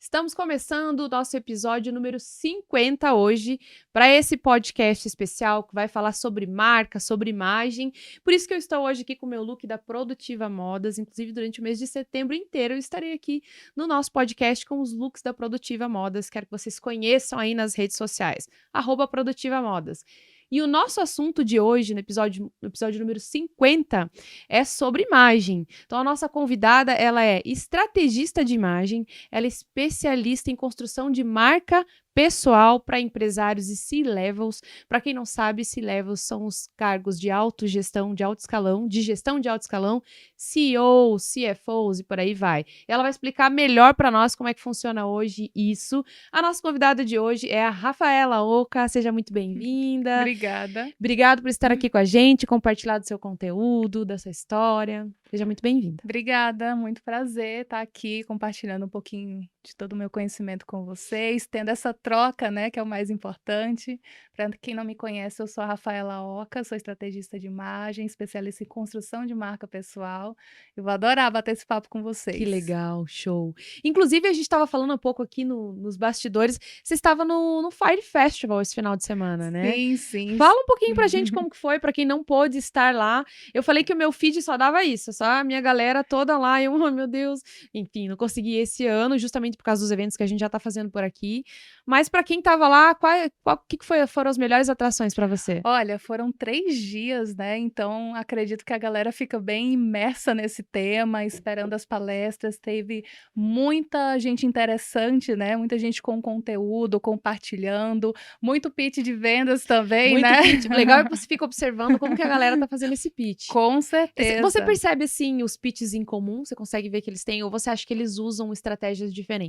Estamos começando o nosso episódio número 50 hoje, para esse podcast especial que vai falar sobre marca, sobre imagem. Por isso que eu estou hoje aqui com o meu look da Produtiva Modas. Inclusive, durante o mês de setembro inteiro, eu estarei aqui no nosso podcast com os looks da Produtiva Modas. Quero que vocês conheçam aí nas redes sociais, @Produtiva Modas. E o nosso assunto de hoje, no episódio número 50, é sobre imagem. Então, a nossa convidada, ela é estrategista de imagem, ela é especialista em construção de marca pessoal para empresários e C-levels. Para quem não sabe, C-levels são os cargos de autogestão, de alto escalão, de gestão de alto escalão, CEOs, CFOs e por aí vai. Ela vai explicar melhor para nós como é que funciona hoje isso. A nossa convidada de hoje é a Rafaela Oca. Seja muito bem-vinda. Obrigada. Obrigada por estar aqui com a gente, compartilhar do seu conteúdo, da sua história. Seja muito bem-vinda. Obrigada, muito prazer estar aqui compartilhando um pouquinho de todo o meu conhecimento com vocês, tendo essa troca, né, que é o mais importante. Para quem não me conhece, eu sou a Rafaela Oca, sou estrategista de imagem, especialista em construção de marca pessoal. Eu vou adorar bater esse papo com vocês. Que legal, show. Inclusive, a gente estava falando um pouco aqui nos bastidores, você estava no Fire Festival esse final de semana, né? Sim, sim. Fala um pouquinho pra gente como que foi, pra quem não pôde estar lá. Eu falei que o meu feed só dava isso, só a minha galera toda lá, eu, oh, meu Deus. Enfim, não consegui esse ano, justamente por causa dos eventos que a gente já tá fazendo por aqui. Mas pra quem tava lá, foram as melhores atrações pra você? Olha, foram 3 dias, né, então acredito que a galera fica bem imersa nesse tema, esperando as palestras. Teve muita gente interessante, né, muita gente com conteúdo, compartilhando, muito pitch de vendas também, Muito né. pitch. O legal é que você fica observando como que a galera tá fazendo esse pitch. Com Você certeza. percebe, assim, os pitches em comum? Você consegue ver que eles têm? Ou você acha que eles usam estratégias diferentes?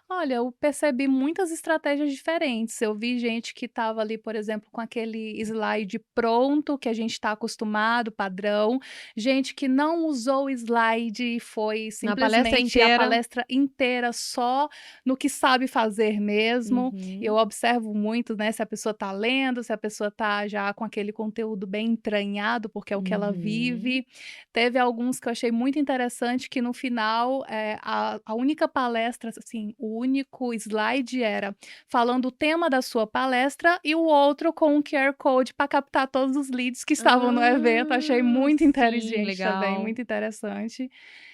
Olha, eu percebi muitas estratégias diferentes. Eu vi gente que estava ali, por exemplo, com aquele slide pronto, que a gente está acostumado, padrão. Gente que não usou o slide e foi Na palestra simplesmente a inteira. palestra inteira só no que sabe fazer mesmo. Eu observo muito, né, se a pessoa está lendo, se a pessoa está já com aquele conteúdo bem entranhado, porque é o que ela vive. Teve alguns que eu achei muito interessante, que no final, a única palestra, assim, o único slide era falando o tema da sua palestra e o outro com um QR Code para captar todos os leads que estavam no evento. Achei muito Sim, inteligente também, legal. muito interessante.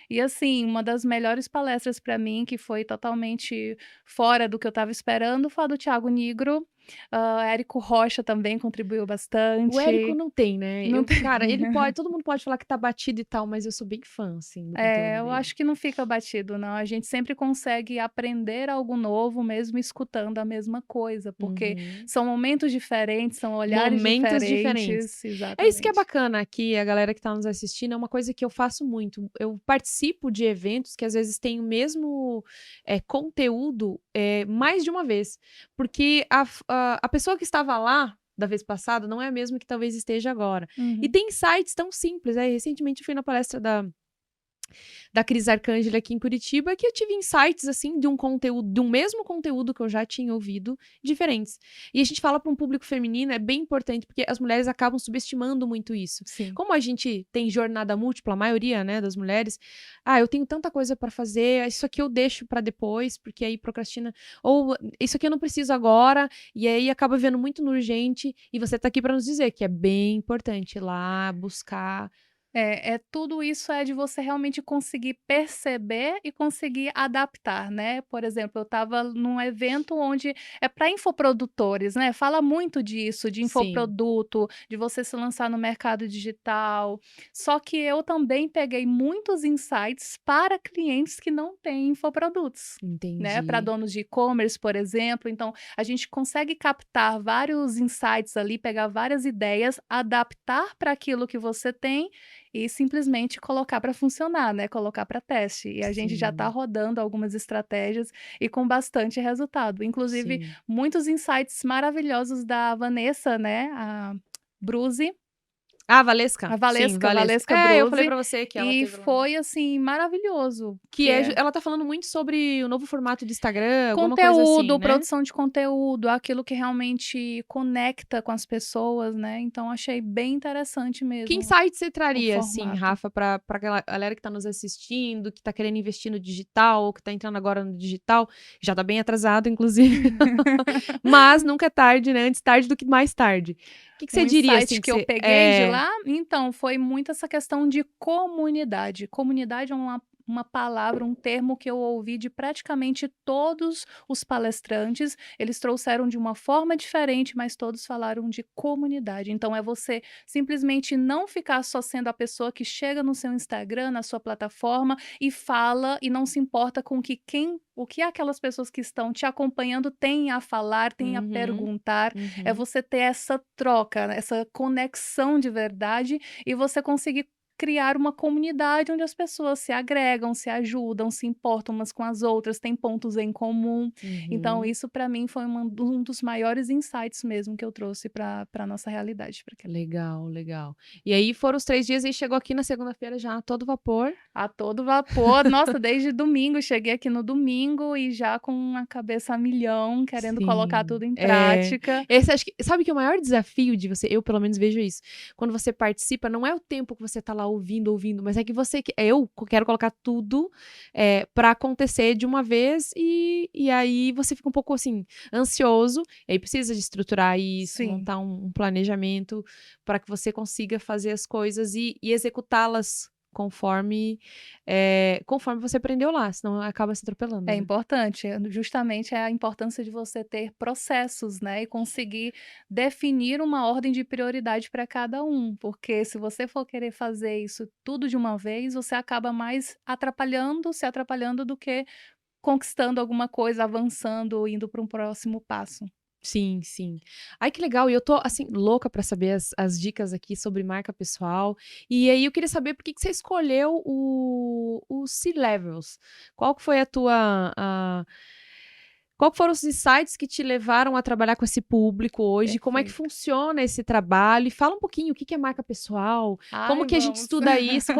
E assim, uma das melhores palestras para mim, que foi totalmente fora do que eu estava esperando, foi a do Thiago Nigro. Érico Rocha também contribuiu O Érico bastante. não tem, né? Não tem. Cara, todo mundo pode falar que tá batido e tal, mas eu sou bem fã, assim, do conteúdo Eu dele. acho que não fica batido não, a gente sempre consegue aprender algo novo mesmo escutando a mesma coisa, porque são momentos diferentes, são olhares Momentos diferentes. diferentes. É isso que é Exatamente. bacana aqui, a galera que tá nos assistindo, é uma coisa que eu faço muito. Eu participo de eventos que às vezes têm o mesmo conteúdo mais de uma vez, porque a pessoa que estava lá da vez passada não é a mesma que talvez esteja agora. E tem insights tão simples. Recentemente eu fui na palestra da Cris Arcângeli aqui em Curitiba, que eu tive insights, assim, de um mesmo conteúdo que eu já tinha ouvido, diferentes. E a gente fala para um público feminino, é bem importante, porque as mulheres acabam subestimando muito isso. Sim. Como a gente tem jornada múltipla, a maioria, né, das mulheres, eu tenho tanta coisa para fazer, isso aqui eu deixo para depois, porque aí procrastina, ou isso aqui eu não preciso agora, e aí acaba vendo muito no urgente, e você tá aqui para nos dizer que é bem importante ir lá buscar. Tudo isso é de você realmente conseguir perceber e conseguir adaptar, né. Por exemplo, eu estava num evento onde é para infoprodutores, né, fala muito disso, de Sim, infoproduto, de você se lançar no mercado digital, só que eu também peguei muitos insights para clientes que não têm infoprodutos, né, para entendi. donos de e-commerce, por exemplo. Então, a gente consegue captar vários insights ali, pegar várias ideias, adaptar para aquilo que você tem e simplesmente colocar para funcionar, né, colocar para teste. E a gente já está Sim, rodando algumas estratégias e com bastante resultado. Inclusive, sim. muitos insights maravilhosos da Vanessa, né, a Bruzi, Ah, Valesca? A Sim, Valesca, Valesca. Valesca É, eu falei Brose, pra você que ela e teve lá. foi, assim, maravilhoso, Que que é, é ela tá falando muito sobre o novo formato de Instagram, alguma coisa assim, conteúdo, né? produção de conteúdo, aquilo que realmente conecta com as pessoas, né, então achei bem interessante Que mesmo insight você o traria, assim, formato. Rafa, pra aquela galera que tá nos assistindo, que tá querendo investir no digital, ou que tá entrando agora no digital, já tá bem atrasado, inclusive, mas nunca é tarde, né? Antes tarde do que mais tarde. O que você Um diria, insight assim, que que eu você... peguei de É... lá, então, foi muito essa questão de comunidade. Comunidade é uma palavra, um termo que eu ouvi de praticamente todos os palestrantes. Eles trouxeram de uma forma diferente, mas todos falaram de comunidade. Então, é você simplesmente não ficar só sendo a pessoa que chega no seu Instagram, na sua plataforma e fala e não se importa com o que aquelas pessoas que estão te acompanhando têm a falar, têm a Uhum, perguntar. É uhum. você ter essa troca, né, essa conexão de verdade e você conseguir criar uma comunidade onde as pessoas se agregam, se ajudam, se importam umas com as outras, têm pontos em comum. Então Uhum. isso para mim foi um dos maiores insights mesmo que eu trouxe para nossa realidade, pra cá. Legal, legal. E aí foram os 3 dias e chegou aqui na segunda-feira já a todo vapor. A todo vapor. Nossa, desde domingo, cheguei aqui no domingo e já com a cabeça a milhão, querendo colocar Sim, tudo em é. prática. Esse acho que sabe que o maior desafio de você eu pelo menos vejo isso, quando você participa, não é o tempo que você tá lá ouvindo, mas é que você eu quero colocar tudo, pra acontecer de uma vez e aí você fica um pouco, assim, ansioso, e aí precisa de estruturar isso, Sim. montar um planejamento para que você consiga fazer as coisas e executá-las conforme, conforme você aprendeu lá, senão acaba se atropelando, É né. importante, justamente é a importância de você ter processos, né, e conseguir definir uma ordem de prioridade para cada um, porque se você for querer fazer isso tudo de uma vez, você acaba mais se atrapalhando do que conquistando alguma coisa, avançando, indo para um próximo passo. Sim, sim. Ai, que legal. E eu tô, assim, louca pra saber as dicas aqui sobre marca pessoal. E aí eu queria saber por que que você escolheu o C-Levels. Qual que foi qual que foram os insights que te levaram a trabalhar com esse público hoje? Como é que Perfeito. funciona esse trabalho? E fala um pouquinho o que que é marca pessoal, como Ai, que a gente vamos. estuda isso,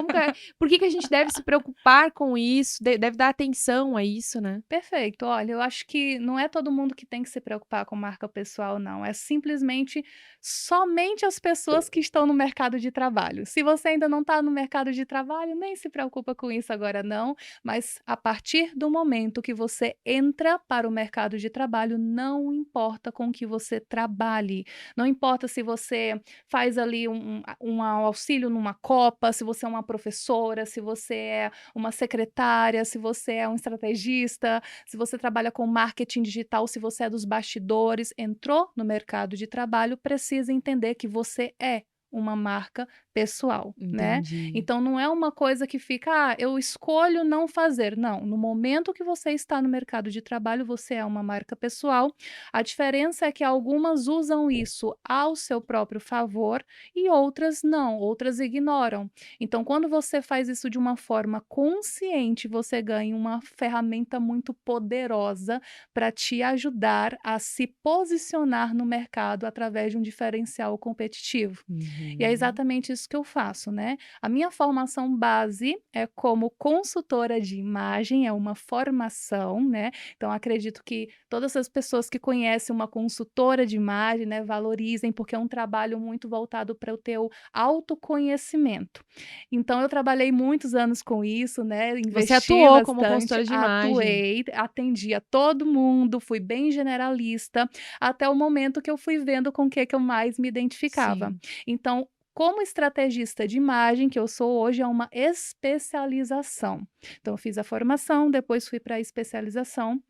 por que que a gente deve se preocupar com isso, deve dar atenção a isso, né? Perfeito. Olha, eu acho que não é todo mundo que tem que se preocupar com marca pessoal, não. É simplesmente somente as pessoas que estão no mercado de trabalho. Se você ainda não está no mercado de trabalho, nem se preocupa com isso agora, não. Mas a partir do momento que você entra para o mercado de trabalho, não importa com que você trabalhe. Não importa se você faz ali um auxílio numa copa, se você é uma professora, se você é uma secretária, se você é um estrategista, se você trabalha com marketing digital, se você é dos bastidores, entrou no mercado de trabalho, precisa entender que você é uma marca pessoal, né? Entendi. Então não é uma coisa que fica, eu escolho não fazer. Não, no momento que você está no mercado de trabalho, você é uma marca pessoal. A diferença é que algumas usam isso ao seu próprio favor e outras não, outras ignoram. Então, quando você faz isso de uma forma consciente, você ganha uma ferramenta muito poderosa para te ajudar a se posicionar no mercado através de um diferencial competitivo. E é Uhum. exatamente isso que eu faço, né? A minha formação base é como consultora de imagem, é uma formação, né? Então, acredito que todas as pessoas que conhecem uma consultora de imagem, né, valorizem, porque é um trabalho muito voltado para o teu autoconhecimento. Então eu trabalhei muitos anos com isso, né, Você investi atuou como bastante, consultora de imagem. atuei, atendia todo mundo, fui bem generalista, até o momento que eu fui vendo com o que eu mais me identificava. Sim. Então, como estrategista de imagem, que eu sou hoje, é uma especialização. Então eu fiz a formação, depois fui para a especialização.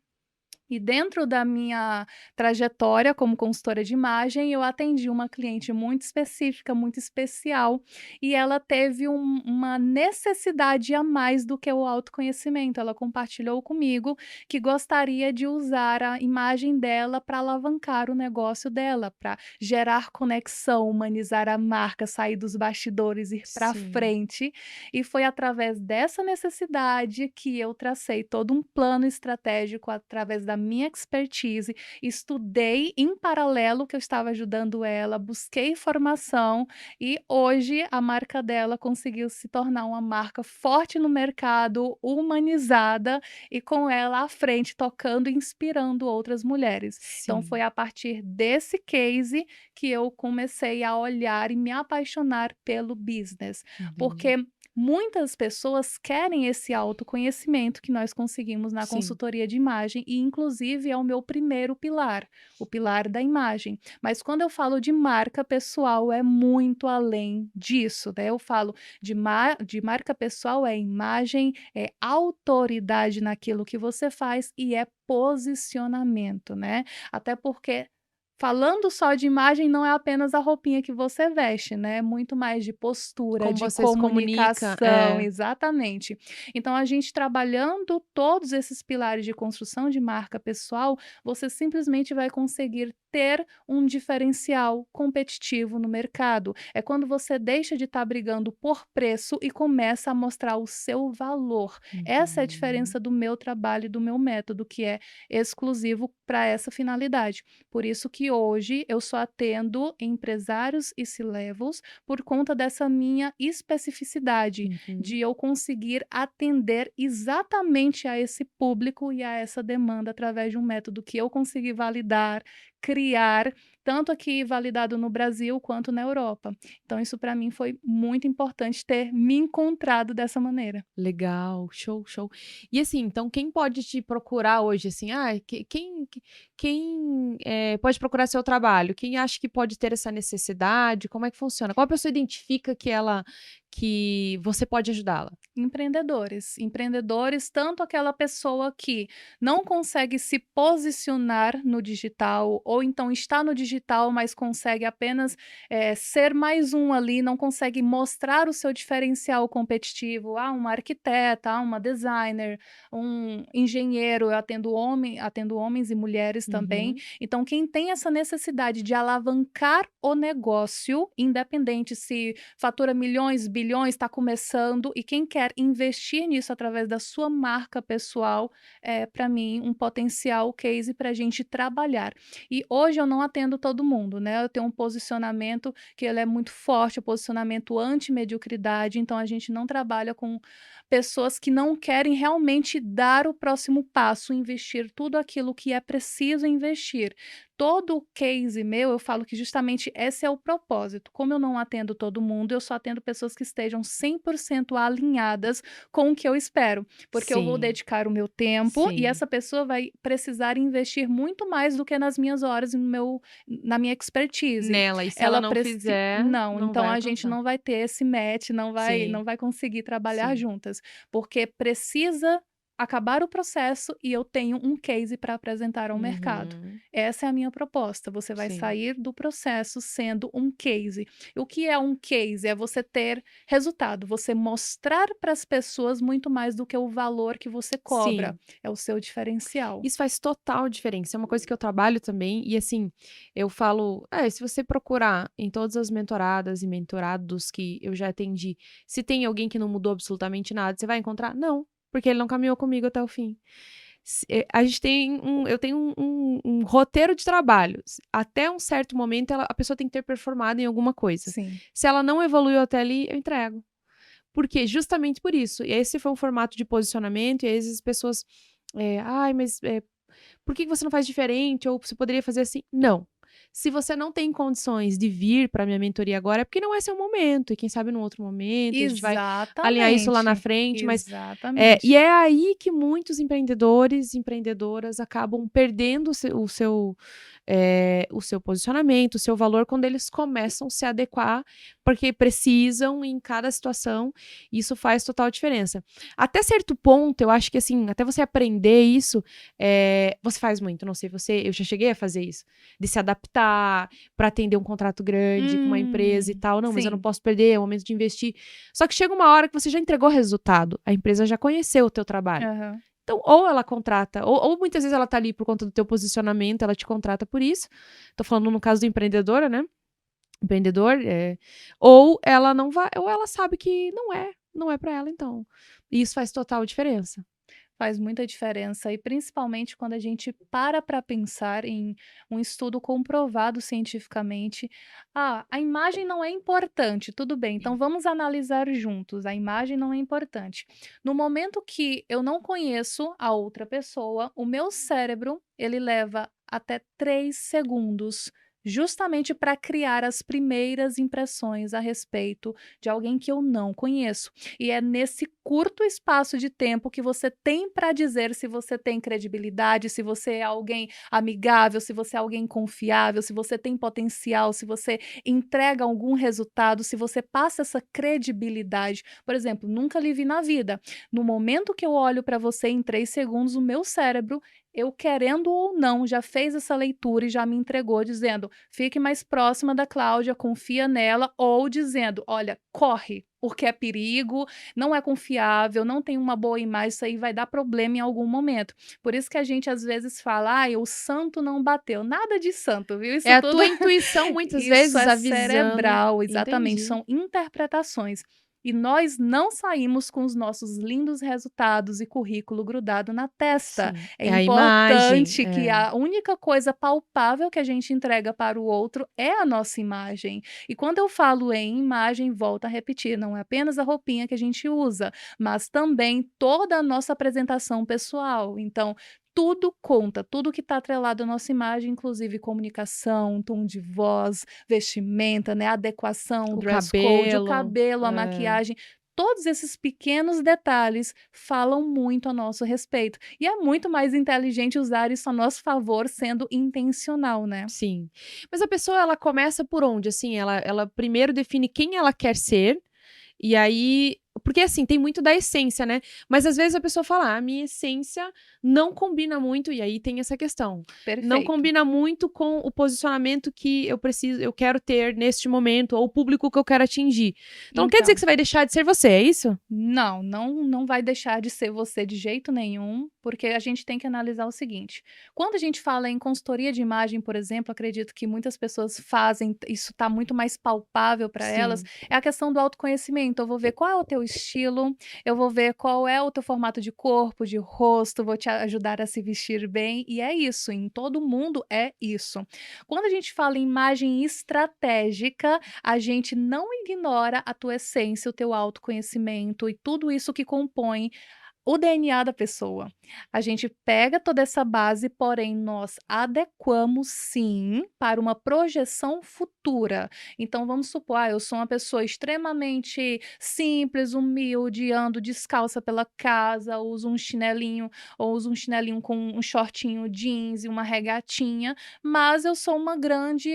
E dentro da minha trajetória como consultora de imagem, eu atendi uma cliente muito específica, muito especial, e ela teve uma necessidade a mais do que o autoconhecimento. Ela compartilhou comigo que gostaria de usar a imagem dela para alavancar o negócio dela, para gerar conexão, humanizar a marca, sair dos bastidores, ir para Sim. frente. E foi através dessa necessidade que eu tracei todo um plano estratégico através da a minha expertise, estudei em paralelo que eu estava ajudando ela, busquei formação e hoje a marca dela conseguiu se tornar uma marca forte no mercado, humanizada e com ela à frente, tocando e inspirando outras mulheres. Então foi Sim. a partir desse case que eu comecei a olhar e me apaixonar pelo business, Uhum. porque muitas pessoas querem esse autoconhecimento que nós conseguimos na Sim. consultoria de imagem e inclusive é o meu primeiro pilar, o pilar da imagem. Mas quando eu falo de marca pessoal é muito além disso, né? Eu falo de marca pessoal é imagem, é autoridade naquilo que você faz e é posicionamento, né? Até porque falando só de imagem não é apenas a roupinha que você veste, né, é muito mais de postura, Como de você se comunica. comunicação, exatamente. Então a gente trabalhando todos esses pilares de construção de marca pessoal, você simplesmente vai conseguir ter um diferencial competitivo no mercado. É quando você deixa de estar brigando por preço e começa a mostrar o seu valor. Essa é a Uhum. diferença do meu trabalho e do meu método, que é exclusivo para essa finalidade. Por isso que hoje eu só atendo empresários e C-levels por conta dessa minha especificidade, Uhum. de eu conseguir atender exatamente a esse público e a essa demanda através de um método que eu consegui validar, criar, tanto aqui validado no Brasil quanto na Europa. Então isso para mim foi muito importante ter me encontrado dessa maneira. Legal, show, show. E assim, então quem pode te procurar hoje, assim, quem pode procurar seu trabalho? Quem acha que pode ter essa necessidade? Como é que funciona? Qual a pessoa identifica que você pode ajudá-la? Empreendedores, tanto aquela pessoa que não consegue se posicionar no digital, ou então está no digital, mas consegue apenas ser mais um ali, não consegue mostrar o seu diferencial competitivo. Ah, uma arquiteta, uma designer, um engenheiro, eu atendo homens e mulheres também. Uhum. Então, quem tem essa necessidade de alavancar o negócio, independente se fatura milhões, bilhões, está começando e quem quer investir nisso através da sua marca pessoal, é para mim um potencial case para a gente trabalhar. E hoje eu não atendo todo mundo, né? Eu tenho um posicionamento que ele é muito forte, o posicionamento anti-mediocridade, então a gente não trabalha com pessoas que não querem realmente dar o próximo passo, investir tudo aquilo que é preciso investir. Todo o case meu, eu falo que justamente esse é o propósito. Como eu não atendo todo mundo, eu só atendo pessoas que estejam 100% alinhadas com o que eu espero, porque eu vou Sim, dedicar o meu tempo e sim. essa pessoa vai precisar investir muito mais do que nas minhas horas e na minha expertise. Nela, e se ela Ela não preci fizer, não, não então vai a gente alcançar. não vai ter esse match, Sim, não vai conseguir trabalhar sim. juntas, porque precisa acabar o processo e eu tenho um case para apresentar ao mercado. Uhum. Essa é a minha proposta, você vai Sim, sair do processo sendo um case. O que é um case? É você ter resultado, você mostrar para as pessoas muito mais do que o valor que você cobra, sim. é o seu diferencial. Isso faz total diferença. É uma coisa que eu trabalho também. E assim, eu falo, se você procurar em todas as mentoradas e mentorados que eu já atendi, se tem alguém que não mudou absolutamente nada, você vai encontrar? Não, porque ele não caminhou comigo até o fim. A gente tem eu tenho um roteiro de trabalho. Até um certo momento, a pessoa tem que ter performado em alguma coisa. Sim. Se ela não evoluiu até ali, eu entrego. Por quê? Justamente por isso. E esse foi um formato de posicionamento, e às vezes as pessoas. Ai, mas por que você não faz diferente? Ou você poderia fazer assim? Não. Se você não tem condições de vir para minha mentoria agora, é porque não é seu momento. E quem sabe num outro momento, e a gente vai alinhar isso lá na Exatamente, frente. Mas e exatamente. é aí que muitos empreendedores e empreendedoras acabam perdendo o seu posicionamento, o seu valor, quando eles começam a se adequar, porque precisam em cada situação. Isso faz total diferença. Até certo ponto, eu acho que assim, até você aprender isso, você faz muito, não sei você, eu já cheguei a fazer isso, de se adaptar para atender um contrato grande com uma empresa e tal. Não, mas eu não Sim. posso perder, é o momento de investir. Só que chega uma hora que você já entregou resultado, a empresa já conheceu o teu trabalho. Aham. Então, ou ela contrata, ou muitas vezes ela tá ali por conta do teu posicionamento, ela te contrata por isso. Tô falando no caso do empreendedora, né? Empreendedor, ou ela não vai, ou ela sabe que não é para ela, então. E isso faz total diferença. Faz muita diferença e principalmente quando a gente para pensar em um estudo comprovado cientificamente. Ah, a imagem não é importante, tudo bem, então vamos analisar juntos. A imagem não é importante. No momento que eu não conheço a outra pessoa, o meu cérebro, ele leva até 3 segundos, justamente para criar as primeiras impressões a respeito de alguém que eu não conheço. E é nesse curto espaço de tempo que você tem para dizer se você tem credibilidade, se você é alguém amigável, se você é alguém confiável, se você tem potencial, se você entrega algum resultado, se você passa essa credibilidade. Por exemplo, nunca lhe vi na vida. No momento que eu olho para você em 3 segundos, o meu cérebro, eu querendo ou não, já fez essa leitura e já me entregou dizendo: fique mais próxima da Cláudia, confia nela, ou dizendo: olha, corre, porque é perigo, não é confiável, não tem uma boa imagem, isso aí vai dar problema em algum momento. Por isso que a gente às vezes fala: ai, o santo não bateu. Nada de santo, viu? É Isso a tudo, tua intuição muitas isso vezes é avisando. cerebral, exatamente, Entendi. são interpretações. E nós não saímos com os nossos lindos resultados e currículo grudado na testa. Sim, É é a imagem, importante que a única coisa palpável que a gente entrega para o outro é a nossa imagem. E quando eu falo em imagem, volto a repetir, não é apenas a roupinha que a gente usa, mas também toda a nossa apresentação pessoal. Então, tudo conta, tudo que está atrelado à nossa imagem, inclusive comunicação, tom de voz, vestimenta, né, adequação, o dress code, o cabelo, cabelo, a maquiagem. Todos esses pequenos detalhes falam muito a nosso respeito. E é muito mais inteligente usar isso a nosso favor, sendo intencional, né? sim. Mas a pessoa ela começa por onde? Assim, ela primeiro define quem ela quer ser, e aí porque assim, tem muito da essência, né, mas às vezes a pessoa fala: "Ah, a minha essência não combina muito", e aí tem essa questão, não Perfeito. combina muito com o posicionamento que eu quero ter neste momento, ou o público que eu quero atingir. Então não quer dizer que Então, você vai deixar de ser você, é isso? não vai deixar de ser você de jeito nenhum, porque a gente tem que analisar o seguinte: quando a gente fala em consultoria de imagem, por exemplo, acredito que muitas pessoas fazem, isso está muito mais palpável para elas, Sim. é a questão do autoconhecimento. Eu vou ver qual é o teu estilo, eu vou ver qual é o teu formato de corpo, de rosto, vou te ajudar a se vestir bem, e é isso, em todo mundo é isso. Quando a gente fala em imagem estratégica, a gente não ignora a tua essência, o teu autoconhecimento e tudo isso que compõe o DNA da pessoa. A gente pega toda essa base, porém nós adequamos sim para uma projeção futura. Então vamos supor, eu sou uma pessoa extremamente simples, humilde, ando descalça pela casa, uso um chinelinho ou uso um chinelinho com um shortinho jeans e uma regatinha, mas eu sou uma grande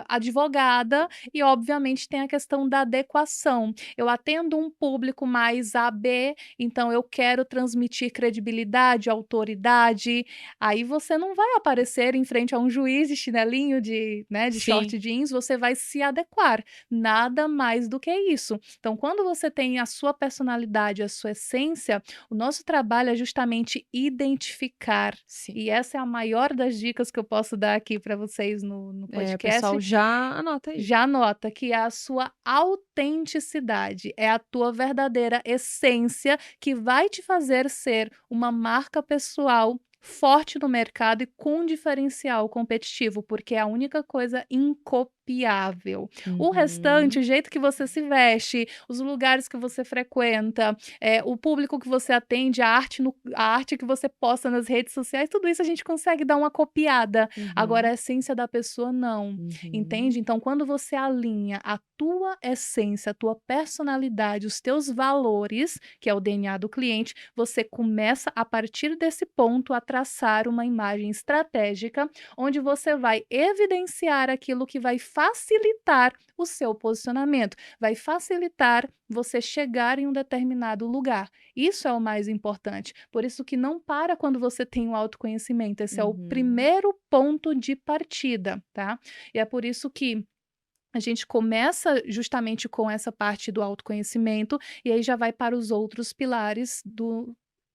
advogada e obviamente tem a questão da adequação. Eu atendo um público mais AB, então eu quero transmitir credibilidade, autoridade, aí você não vai aparecer em frente a um juiz de chinelinho de, né, de Sim. short jeans, você vai se adequar, nada mais do que isso. Então quando você tem a sua personalidade, a sua essência, o nosso trabalho é justamente identificar, Sim. e essa é a maior das dicas que eu posso dar aqui para vocês no É, o pessoal podcast. já anota aí. Já nota que é a sua autenticidade, é a tua verdadeira essência que vai te fazer ser uma marca pessoal forte no mercado e com diferencial competitivo, porque é a única coisa incopiável. O restante, Uhum. o jeito que você se veste, os lugares que você frequenta, o público que você atende, a arte que você posta nas redes sociais, tudo isso a gente consegue dar uma copiada. Agora, Uhum. a essência da pessoa, não. Uhum. Entende? Então, quando você alinha a tua essência, a tua personalidade, os teus valores, que é o DNA do cliente, você começa a partir desse ponto a traçar uma imagem estratégica, onde você vai evidenciar aquilo que vai facilitar o seu posicionamento, vai facilitar você chegar em um determinado lugar. Isso é o mais importante. Por isso que não para quando você tem o autoconhecimento. Esse é o Uhum. primeiro ponto de partida, tá? E é por isso que a gente começa justamente com essa parte do autoconhecimento e aí já vai para os outros pilares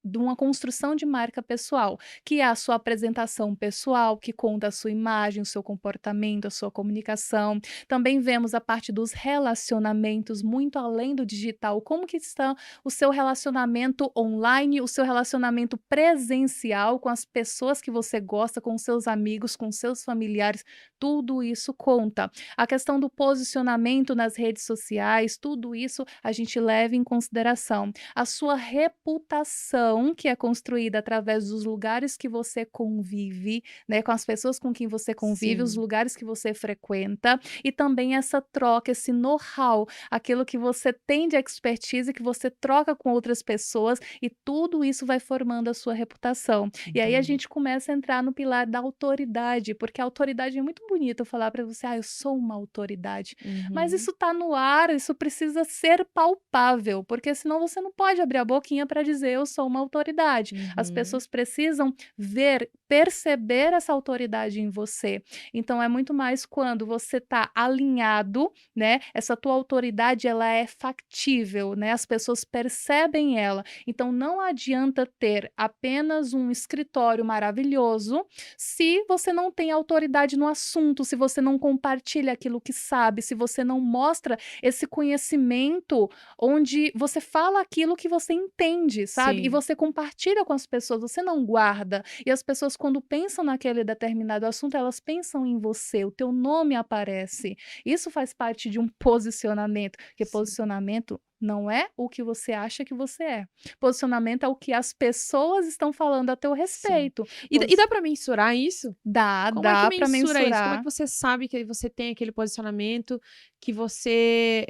de uma construção de marca pessoal, que é a sua apresentação pessoal, que conta a sua imagem, o seu comportamento, a sua comunicação. Também vemos a parte dos relacionamentos, muito além do digital, como que está o seu relacionamento online, o seu relacionamento presencial com as pessoas que você gosta, com seus amigos, com seus familiares, tudo isso conta. A questão do posicionamento nas redes sociais, tudo isso a gente leva em consideração. A sua reputação, que é construída através dos lugares que você convive, né, com as pessoas com quem você convive, os Sim. lugares que você frequenta, e também essa troca, esse know-how, aquilo que você tem de expertise, que você troca com outras pessoas, e tudo isso vai formando a sua reputação. E aí a Entendi. gente começa a entrar no pilar da autoridade, porque a autoridade é muito bonito falar para você: "Ah, eu sou uma autoridade", mas Uhum. isso está no ar, isso precisa ser palpável, porque senão você não pode abrir a boquinha para dizer: "Eu sou uma autoridade". As Uhum. pessoas precisam ver, perceber essa autoridade em você. Então é muito mais quando você está alinhado, né, essa tua autoridade ela é factível, né, as pessoas percebem ela. Então não adianta ter apenas um escritório maravilhoso, se você não tem autoridade no assunto, se você não compartilha aquilo que sabe, se você não mostra esse conhecimento onde você fala aquilo que você entende, sabe? E Sim. você compartilha com as pessoas, você não guarda. E as pessoas, quando pensam naquele determinado assunto, elas pensam em você, o teu nome aparece. Isso faz parte de um posicionamento, porque Sim. posicionamento não é o que você acha que você é. Posicionamento é o que as pessoas estão falando a teu Sim. respeito. E dá para mensurar isso? Dá, Como é que dá para mensura isso? Como é que mensurar. você sabe que você tem aquele posicionamento, que você,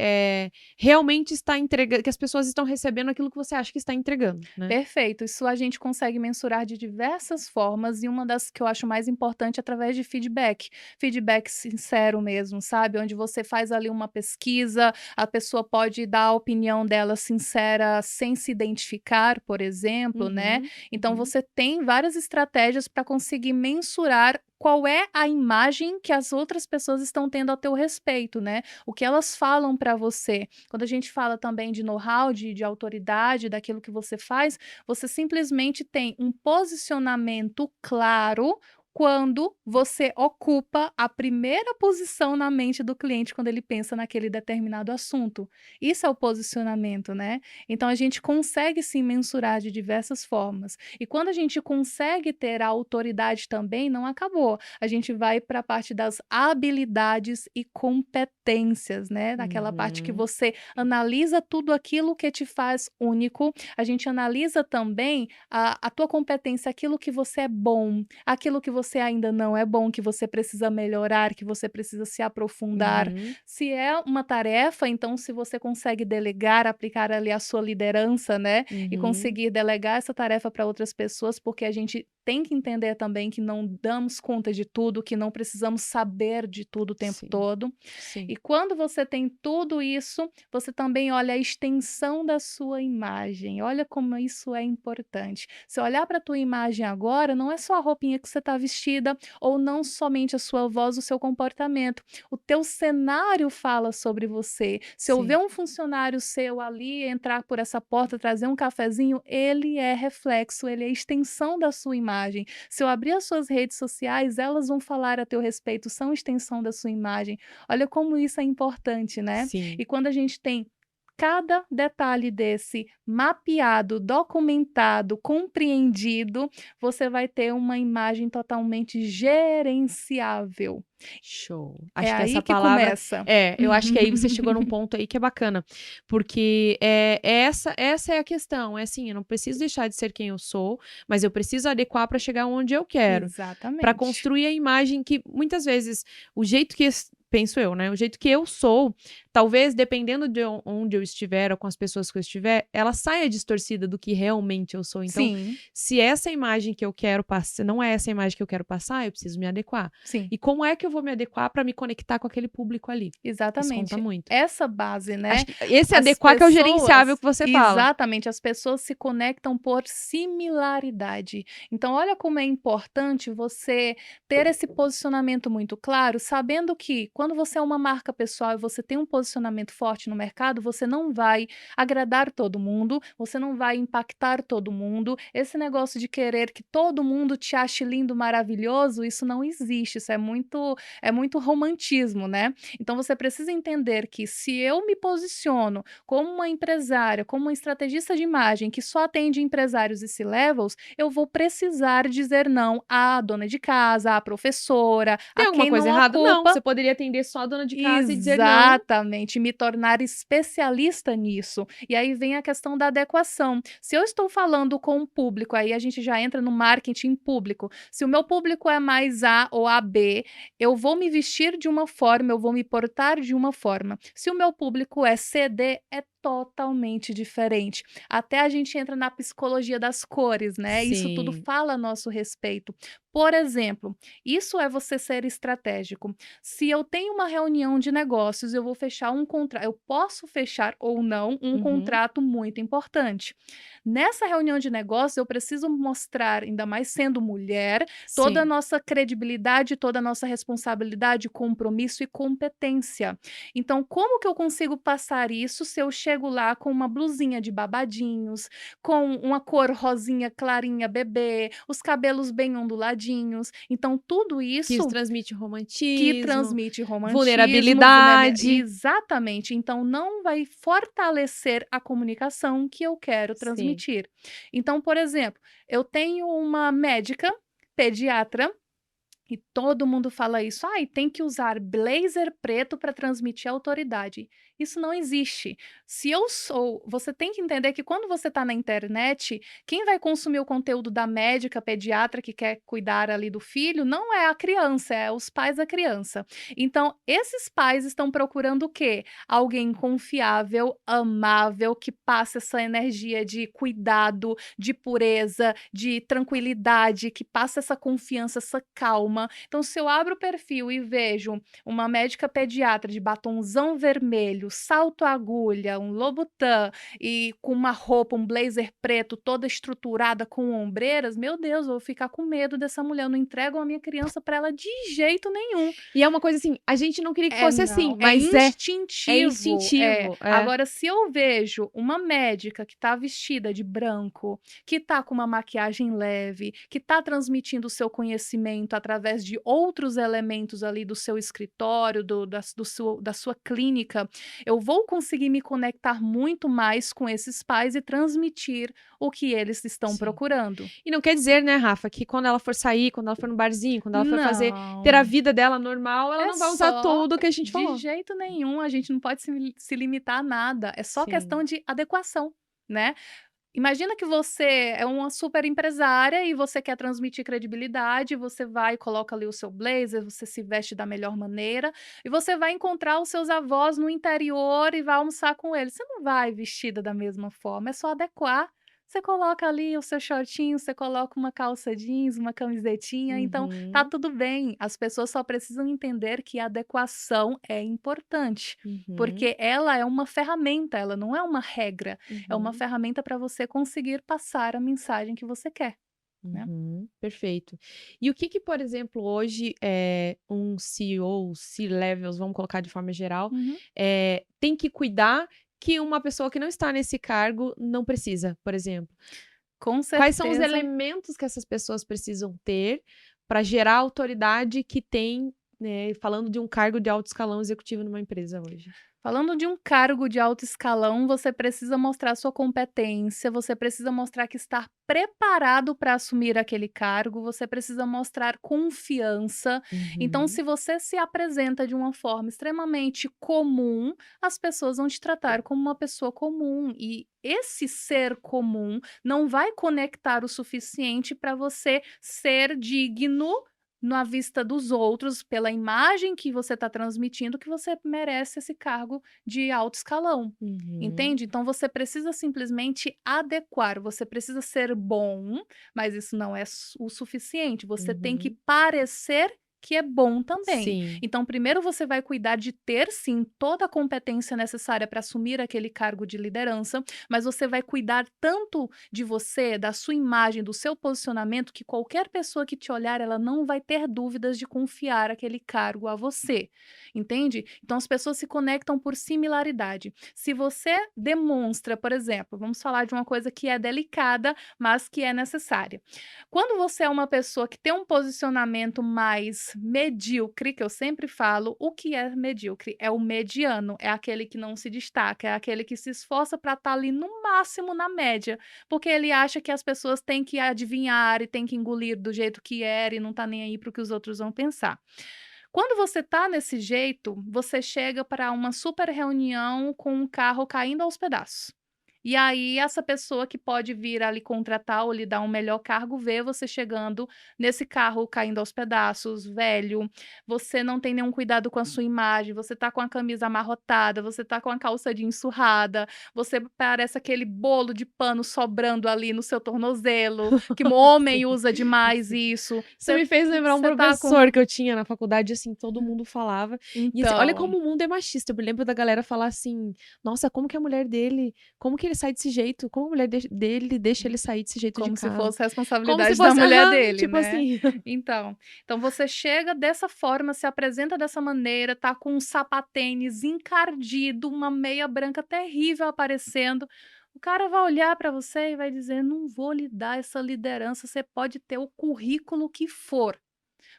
realmente está entregando, que as pessoas estão recebendo aquilo que você acha que está entregando, né? Perfeito, isso a gente consegue mensurar de diversas formas e uma das que eu acho mais importante é através de feedback. Feedback sincero mesmo, sabe? Onde você faz ali uma pesquisa, a pessoa pode dar a opinião dela sincera sem se identificar, por exemplo, né? Uhum, Então uhum. você tem várias estratégias para conseguir mensurar qual é a imagem que as outras pessoas estão tendo a teu respeito, né? O que elas falam para você. Quando a gente fala também de know-how, de autoridade, daquilo que você faz, você simplesmente tem um posicionamento claro quando você ocupa a primeira posição na mente do cliente quando ele pensa naquele determinado assunto. Isso é o posicionamento, né? Então a gente consegue se mensurar de diversas formas. E quando a gente consegue ter a autoridade também, não acabou. A gente vai para a parte das habilidades e competências, né? Naquela parte que Uhum. você analisa tudo aquilo que te faz único. A gente analisa também a tua competência, aquilo que você é bom, aquilo que você ainda não é bom, que você precisa melhorar, que você precisa se aprofundar. Uhum. Se é uma tarefa, então se você consegue delegar, aplicar ali a sua liderança, né, e Uhum. conseguir delegar essa tarefa para outras pessoas, porque a gente tem que entender também que não damos conta de tudo, que não precisamos saber de tudo o tempo Sim, todo. sim. E quando você tem tudo isso, você também olha a extensão da sua imagem. Olha como isso é importante. Se olhar para a tua imagem agora, não é só a roupinha que você está vestida, ou não somente a sua voz, o seu comportamento. O teu cenário fala sobre você. Se eu ver Sim. um funcionário seu ali entrar por essa porta, trazer um cafezinho, ele é reflexo, ele é extensão da sua imagem. Se eu abrir as suas redes sociais, elas vão falar a teu respeito, são extensão da sua imagem. Olha como isso é importante, né? Sim. E quando a gente tem cada detalhe desse mapeado, documentado, compreendido, você vai ter uma imagem totalmente gerenciável. Show. É Acho que essa aí que palavra começa. eu acho que aí você chegou num ponto aí que é bacana, porque, essa é a questão, é assim, eu não preciso deixar de ser quem eu sou, mas eu preciso adequar para chegar onde eu quero, para Exatamente. construir a imagem que muitas vezes o jeito que penso eu, né, o jeito que eu sou, talvez dependendo de onde eu estiver ou com as pessoas que eu estiver, ela saia distorcida do que realmente eu sou. Então, Sim, se essa imagem que eu quero passar não é essa imagem que eu quero passar, eu preciso me adequar. sim. E como é que eu vou me adequar para me conectar com aquele público ali? Isso conta Exatamente. muito. Essa base, Acho né, que esse as adequar que é o gerenciável pessoas que você fala. exatamente, as pessoas se conectam por similaridade. Então olha como é importante você ter esse posicionamento muito claro, sabendo que quando você é uma marca pessoal e você tem um posicionamento forte no mercado, você não vai agradar todo mundo, você não vai impactar todo mundo. Esse negócio de querer que todo mundo te ache lindo, maravilhoso, isso não existe, isso é muito romantismo, né. Então você precisa entender que se eu me posiciono como uma empresária, como uma estrategista de imagem que só atende empresários e C-levels, eu vou precisar dizer não à dona de casa, à professora, Tem a alguma quem coisa não errada? Não, ocupa. você poderia atender só a dona de casa e dizer não. Exatamente, me tornar especialista nisso. E aí vem a questão da adequação. Se eu estou falando com um público, aí a gente já entra no marketing público. Se o meu público é mais A ou AB, eu vou me vestir de uma forma, eu vou me portar de uma forma. Se o meu público é CD, é totalmente diferente. Até a gente entra na psicologia das cores, né? Isso tudo Sim. fala a nosso respeito. Por exemplo, isso é você ser estratégico. Se eu tenho uma reunião de negócios, eu vou fechar um contrato, eu posso fechar ou não um Uhum. contrato muito importante. Nessa reunião de negócios, eu preciso mostrar, ainda mais sendo mulher, toda a Sim. nossa credibilidade, toda a nossa responsabilidade, compromisso e competência. Então, como que eu consigo passar isso se eu chego lá com uma blusinha de babadinhos, com uma cor rosinha clarinha bebê, os cabelos bem onduladinhos? Então, tudo Que isso isso transmite que romantismo, transmite romantismo, vulnerabilidade. exatamente, então não vai fortalecer a comunicação que eu quero Sim. transmitir. Então, por exemplo, eu tenho uma médica pediatra e todo mundo fala isso: "Ai, tem que usar blazer preto para transmitir autoridade". Isso não existe. Se eu sou Você tem que entender que quando você está na internet, quem vai consumir o conteúdo da médica pediatra que quer cuidar ali do filho, não é a criança, é os pais da criança. Então, esses pais estão procurando o quê? Alguém confiável, amável, que passa essa energia de cuidado, de pureza, de tranquilidade, que passa essa confiança, essa calma. Então, se eu abro o perfil e vejo uma médica pediatra de batonzão vermelho, salto agulha, um Louboutin e com uma roupa, um blazer preto, toda estruturada com ombreiras, meu Deus, eu vou ficar com medo dessa mulher. Eu não entrego a minha criança para ela de jeito nenhum. E é uma coisa assim, a gente não queria que É, fosse assim, não, é mas é instintivo, é. instintivo. É. Agora, se eu vejo uma médica que tá vestida de branco, que tá com uma maquiagem leve, que tá transmitindo o seu conhecimento através de outros elementos ali do seu escritório, da sua clínica, eu vou conseguir me conectar muito mais com esses pais e transmitir o que eles estão Sim. procurando. E não quer dizer, né, Rafa, que quando ela for sair, quando ela for no barzinho, quando ela for ter a Não. vida dela normal, ela É não vai usar só tudo que a gente De falou. jeito nenhum, a gente não pode se limitar a nada, é só Sim. questão de adequação, né. Imagina que você é uma super empresária e você quer transmitir credibilidade, você vai e coloca ali o seu blazer, você se veste da melhor maneira, e você vai encontrar os seus avós no interior e vai almoçar com eles. Você não vai vestida da mesma forma, é só adequar. Você coloca ali o seu shortinho, você coloca uma calça jeans, uma camisetinha, então tá Uhum, tudo bem. As pessoas só precisam entender que a adequação é importante, uhum, porque ela é uma ferramenta, ela não é uma regra. É uma uhum, ferramenta para você conseguir passar a mensagem que você quer, né. uhum. Perfeito. E o que que, por exemplo, hoje, um CEO, C-levels, vamos colocar de forma geral, Uhum. tem que cuidar que uma pessoa que não está nesse cargo não precisa, por exemplo? Com Quais são os certeza. elementos que essas pessoas precisam ter para gerar a autoridade que tem, né, falando de um cargo de alto escalão executivo numa empresa hoje? Falando de um cargo de alto escalão, você precisa mostrar sua competência, você precisa mostrar que está preparado para assumir aquele cargo, você precisa mostrar confiança. Então, Uhum, se você se apresenta de uma forma extremamente comum, as pessoas vão te tratar como uma pessoa comum. E esse ser comum não vai conectar o suficiente para você ser digno na vista dos outros, pela imagem que você está transmitindo, que você merece esse cargo de alto escalão, uhum, entende? Então você precisa simplesmente adequar, você precisa ser bom, mas isso não é o suficiente, você tem que uhum. parecer que é bom também. Sim. Então, primeiro você vai cuidar de ter, sim, toda a competência necessária para assumir aquele cargo de liderança, mas você vai cuidar tanto de você, da sua imagem, do seu posicionamento, que qualquer pessoa que te olhar, ela não vai ter dúvidas de confiar aquele cargo a você, entende? Então, as pessoas se conectam por similaridade. Se você demonstra, por exemplo, vamos falar de uma coisa que é delicada, mas que é necessária. Quando você é uma pessoa que tem um posicionamento mais medíocre, que eu sempre falo, o que é medíocre? É o mediano, é aquele que não se destaca, é aquele que se esforça para estar ali no máximo na média, porque ele acha que as pessoas têm que adivinhar e têm que engolir do jeito que é e não tá nem aí para o que os outros vão pensar. Quando você tá nesse jeito, você chega para uma super reunião com um carro caindo aos pedaços. E aí, essa pessoa que pode vir a lhe contratar ou lhe dar um melhor cargo, vê você chegando nesse carro caindo aos pedaços, velho, você não tem nenhum cuidado com a sua imagem, você tá com a camisa amarrotada, você tá com a calça jeans surrada, você parece aquele bolo de pano sobrando ali no seu tornozelo, que o homem Sim, usa demais sim. isso. Isso me fez lembrar um Você tá com professor que eu tinha na faculdade, assim, todo mundo falava. E assim, olha então, como o mundo é machista. Eu me lembro da galera falar assim: nossa, como que a mulher dele, como que ele sai desse jeito? Como a mulher dele deixa ele sair desse jeito de como se carro? fosse Como se responsabilidade da fosse, mulher aham, dele, tipo né. assim. Então você chega dessa forma, se apresenta dessa maneira, tá com um sapatênis encardido, uma meia branca terrível aparecendo, o cara vai olhar para você e vai dizer: "Não vou lhe dar essa liderança, você pode ter o currículo que for".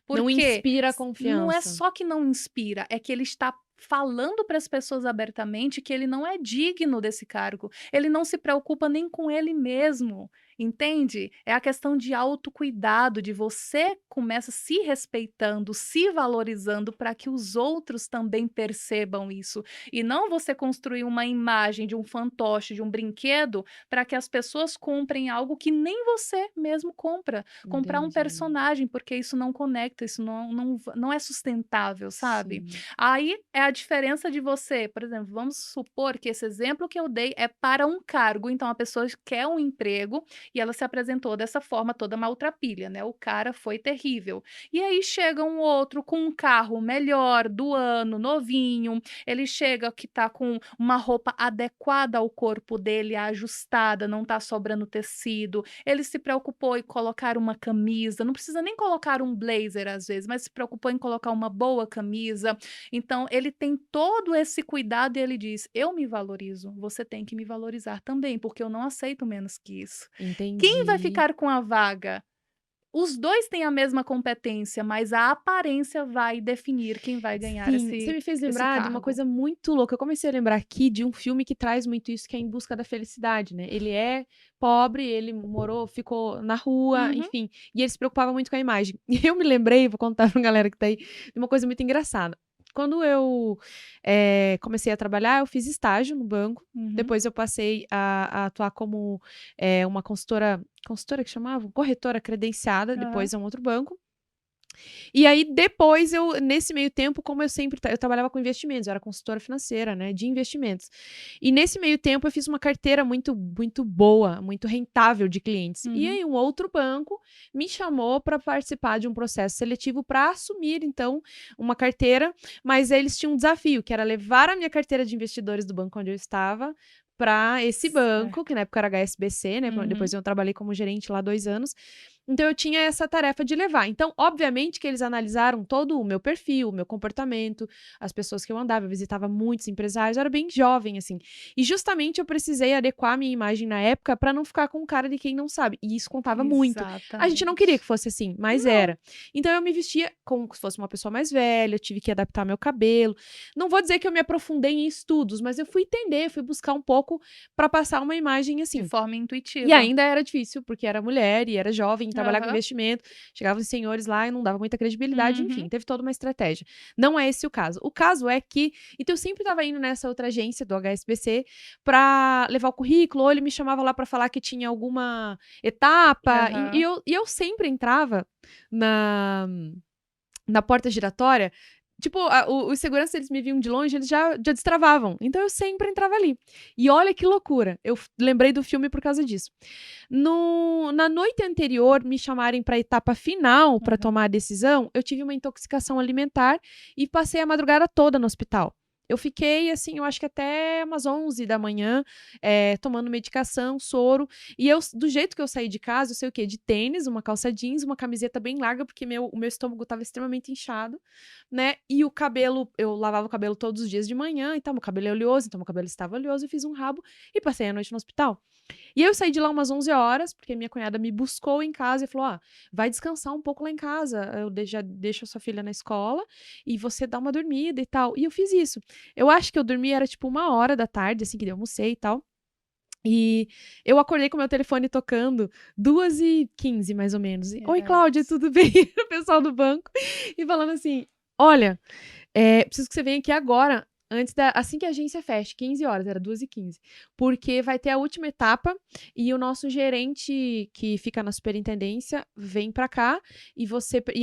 Não Porque inspira não é confiança. só que não inspira, é que ele está falando para as pessoas abertamente que ele não é digno desse cargo. Ele não se preocupa nem com ele mesmo, entende? É a questão de autocuidado, de você começa se respeitando, se valorizando para que os outros também percebam isso. E não você construir uma imagem de um fantoche, de um brinquedo, para que as pessoas comprem algo que nem você mesmo compra. Comprar um Entendi. personagem, porque isso não conecta, isso não é sustentável, sabe. Sim. Aí é a diferença de você, por exemplo, vamos supor que esse exemplo que eu dei é para um cargo, então a pessoa quer um emprego e ela se apresentou dessa forma toda maltrapilha, né, o cara foi terrível. E aí chega um outro com um carro melhor, do ano, novinho, ele chega que tá com uma roupa adequada ao corpo dele, ajustada, não tá sobrando tecido, ele se preocupou em colocar uma camisa, não precisa nem colocar um blazer às vezes, mas se preocupou em colocar uma boa camisa. Então ele tem todo esse cuidado e ele diz: "Eu me valorizo, você tem que me valorizar também, porque eu não aceito menos que isso". Quem vai Entendi. ficar com a vaga? Os 2 têm a mesma competência, mas a aparência vai definir quem vai ganhar Sim, você me fez esse lembrar de uma cargo. coisa muito louca. Eu comecei a lembrar aqui de um filme que traz muito isso, que é Em Busca da Felicidade, né. Ele é pobre, ele ficou na rua, Uhum. enfim, e ele se preocupava muito com a imagem. E eu me lembrei, vou contar pra galera que tá aí, de uma coisa muito engraçada. Quando eu, comecei a trabalhar, eu fiz estágio no banco, Uhum. depois eu passei a atuar como, uma consultora que chamava? Corretora credenciada, Aham. depois é um outro banco. E aí depois nesse meio tempo, como eu trabalhava com investimentos, eu era consultora financeira, né, de investimentos. E nesse meio tempo eu fiz uma carteira muito muito boa, muito rentável de clientes. E Uhum. aí um outro banco me chamou para participar de um processo seletivo para assumir então uma carteira, mas eles tinham um desafio, que era levar a minha carteira de investidores do banco onde eu estava para esse banco, que Certo. na época era HSBC, né, depois Uhum. eu trabalhei como gerente lá 2 anos. Então eu tinha essa tarefa de levar. Então, obviamente que eles analisaram todo o meu perfil, o meu comportamento, as pessoas que eu andava, eu visitava muitos empresários, eu era bem jovem, assim. E justamente eu precisei adequar a minha imagem na época para não ficar com cara de quem não sabe. E isso contava muito. A gente não queria Exatamente. que fosse assim, mas Não. era. Então eu me vestia como se fosse uma pessoa mais velha, eu tive que adaptar meu cabelo. Não vou dizer que eu me aprofundei em estudos, mas eu fui entender, fui buscar um pouco para passar uma imagem De assim. forma E intuitiva. ainda era difícil, porque era mulher e era jovem, e trabalhar com Aham. investimento, chegavam os senhores lá e não dava muita credibilidade, enfim, Uhum. teve toda uma estratégia. Não é esse o caso. O caso é que então eu sempre estava indo nessa outra agência do HSBC para levar o currículo, ou ele me chamava lá para falar que tinha alguma etapa, e eu sempre entrava na porta giratória tipo, os seguranças, eles me viam de longe, eles já destravavam. Então, eu sempre entrava ali. E olha que loucura. Eu lembrei do filme por causa disso. Na noite anterior, me chamarem para a etapa final, para tomar a decisão, eu tive uma intoxicação alimentar e passei a madrugada toda no hospital. Eu fiquei, assim, eu acho que até umas 11 da manhã, tomando medicação, soro. E eu, do jeito que eu saí de casa, eu sei o quê? De tênis, uma calça jeans, uma camiseta bem larga, porque o meu estômago estava extremamente inchado, né? E o cabelo, eu lavava o cabelo todos os dias de manhã, então meu cabelo é oleoso, então meu cabelo estava oleoso, eu fiz um rabo e passei a noite no hospital. E eu saí de lá umas 11 horas, porque minha cunhada me buscou em casa e falou: vai descansar um pouco lá em casa, eu já deixo a sua filha na escola e você dá uma dormida e tal. E eu fiz isso. Eu acho que eu dormi, era tipo 1 hora da tarde, assim, que eu almocei e tal. E eu acordei com meu telefone tocando 2h15, mais ou menos. Oi, Cláudia, tudo bem? O pessoal do banco. E falando assim, olha, preciso que você venha aqui agora, assim que a agência feche, 15 horas, era 2h15. Porque vai ter a última etapa e o nosso gerente, que fica na superintendência, vem pra cá e